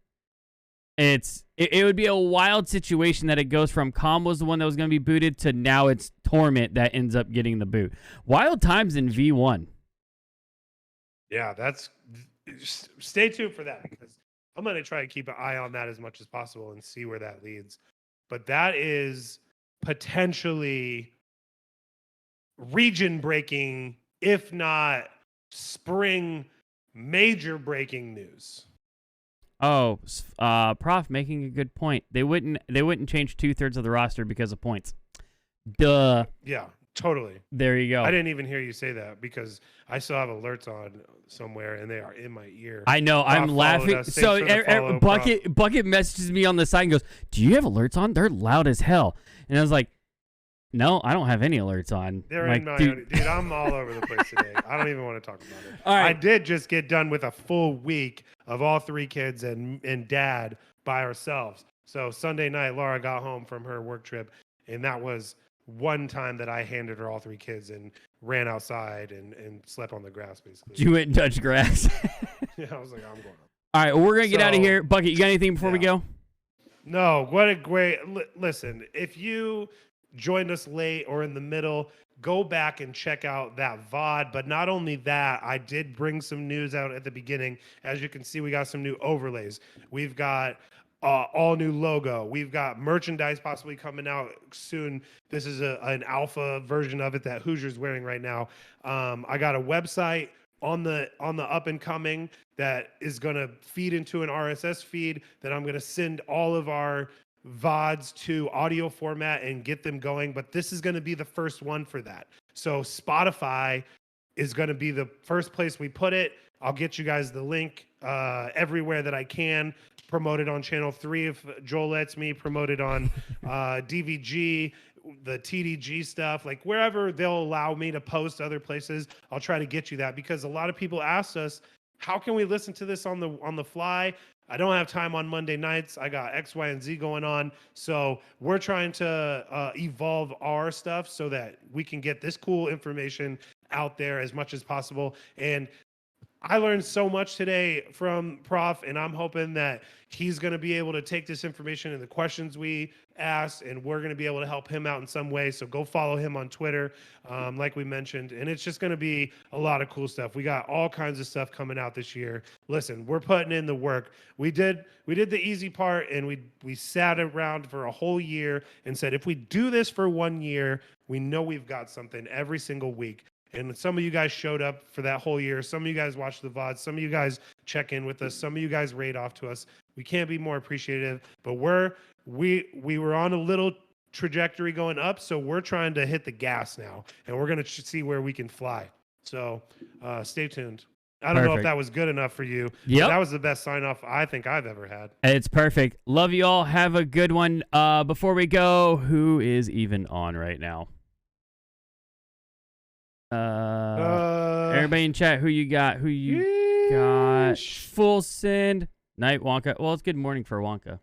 it would be a wild situation that it goes from Calm was the one that was going to be booted to now it's Torment that ends up getting the boot. Wild times in V1. Yeah, stay tuned for that, because I'm going to try and keep an eye on that as much as possible and see where that leads. But that is potentially region breaking, if not spring major breaking news. Oh, Prof making a good point. They wouldn't change 2/3 of the roster because of points. Duh. Yeah, totally. There you go. I didn't even hear you say that, because I still have alerts on somewhere and they are in my ear. I know. I'm laughing. So Bucket messages me on the side and goes, "Do you have alerts on? They're loud as hell." And I was like, No, I don't have any alerts on. They're Like, in my dude. dude. I'm all over the place today. I don't even want to talk about it. All right. I did just get done with a full week of all 3 kids and dad by ourselves. So Sunday night, Laura got home from her work trip, and that was one time that I handed her all 3 kids and ran outside and slept on the grass, basically. You went and touched grass. Yeah, I was like, I'm going. All right, well, we're gonna get out of So, here. Bucket, you got anything before we yeah. go? No, what a great listen. If you joined us late or in the middle, go back and check out that VOD. But not only that, I did bring some news out at the beginning. As you can see, we got some new overlays. We've got all new logo. We've got merchandise possibly coming out soon. This is an alpha version of it that Hoosier's wearing right now. I got a website on the up and coming that is going to feed into an RSS feed that I'm going to send all of our VODs to audio format and get them going. But this is going to be the first one for that. So Spotify is going to be the first place we put it. I'll get you guys the link everywhere that I can. Promote it on channel 3 if Joel lets me. Promote it on DVG, the TDG stuff, like wherever they'll allow me to post other places. I'll try to get you that, because a lot of people asked us, how can we listen to this on the fly? I don't have time on Monday nights. I got X, Y, and Z going on. So we're trying to evolve our stuff so that we can get this cool information out there as much as possible. And I learned so much today from Prof, and I'm hoping that he's going to be able to take this information and the questions we asked, and we're going to be able to help him out in some way. So go follow him on Twitter, like we mentioned, and it's just going to be a lot of cool stuff. We got all kinds of stuff coming out this year. Listen, we're putting in the work. We did the easy part, and we sat around for a whole year and said, if we do this for 1 year, we know we've got something every single week. And some of you guys showed up for that whole year. Some of you guys watched the VOD. Some of you guys check in with us. Some of you guys rate off to us. We can't be more appreciative, but we were on a little trajectory going up, so we're trying to hit the gas now, and we're going to see where we can fly. So stay tuned. I don't know if that was good enough for you. Yep. That was the best sign off I think I've ever had. It's perfect. Love you all. Have a good one. Before we go, who is even on right now? Everybody in chat, who you got? Who you got? Full send. Night Wonka. Well, it's good morning for Wonka.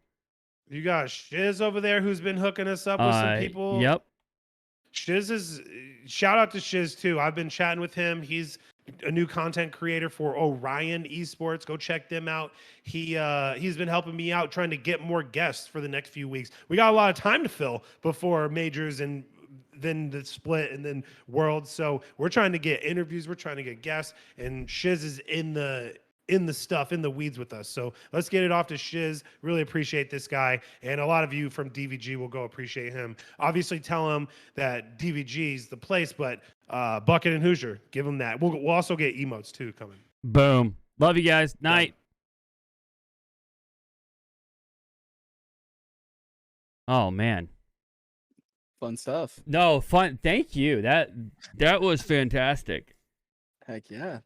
You got Shiz over there who's been hooking us up with some people. Yep. Shiz is, shout out to Shiz too. I've been chatting with him. He's a new content creator for Orion Esports. Go check them out. He's been helping me out trying to get more guests for the next few weeks. We got a lot of time to fill before majors and then the split and then worlds. So we're trying to get interviews. We're trying to get guests, and Shiz is in the stuff, in the weeds with us. So let's get it off to Shiz. Really appreciate this guy. And a lot of you from DVG will go appreciate him. Obviously tell him that DVG is the place, but Bucket and Hoosier, give him that. We'll also get emotes too coming. Boom. Love you guys. Night. Oh, man. Fun stuff. No, fun. Thank you. That was fantastic. Heck yeah.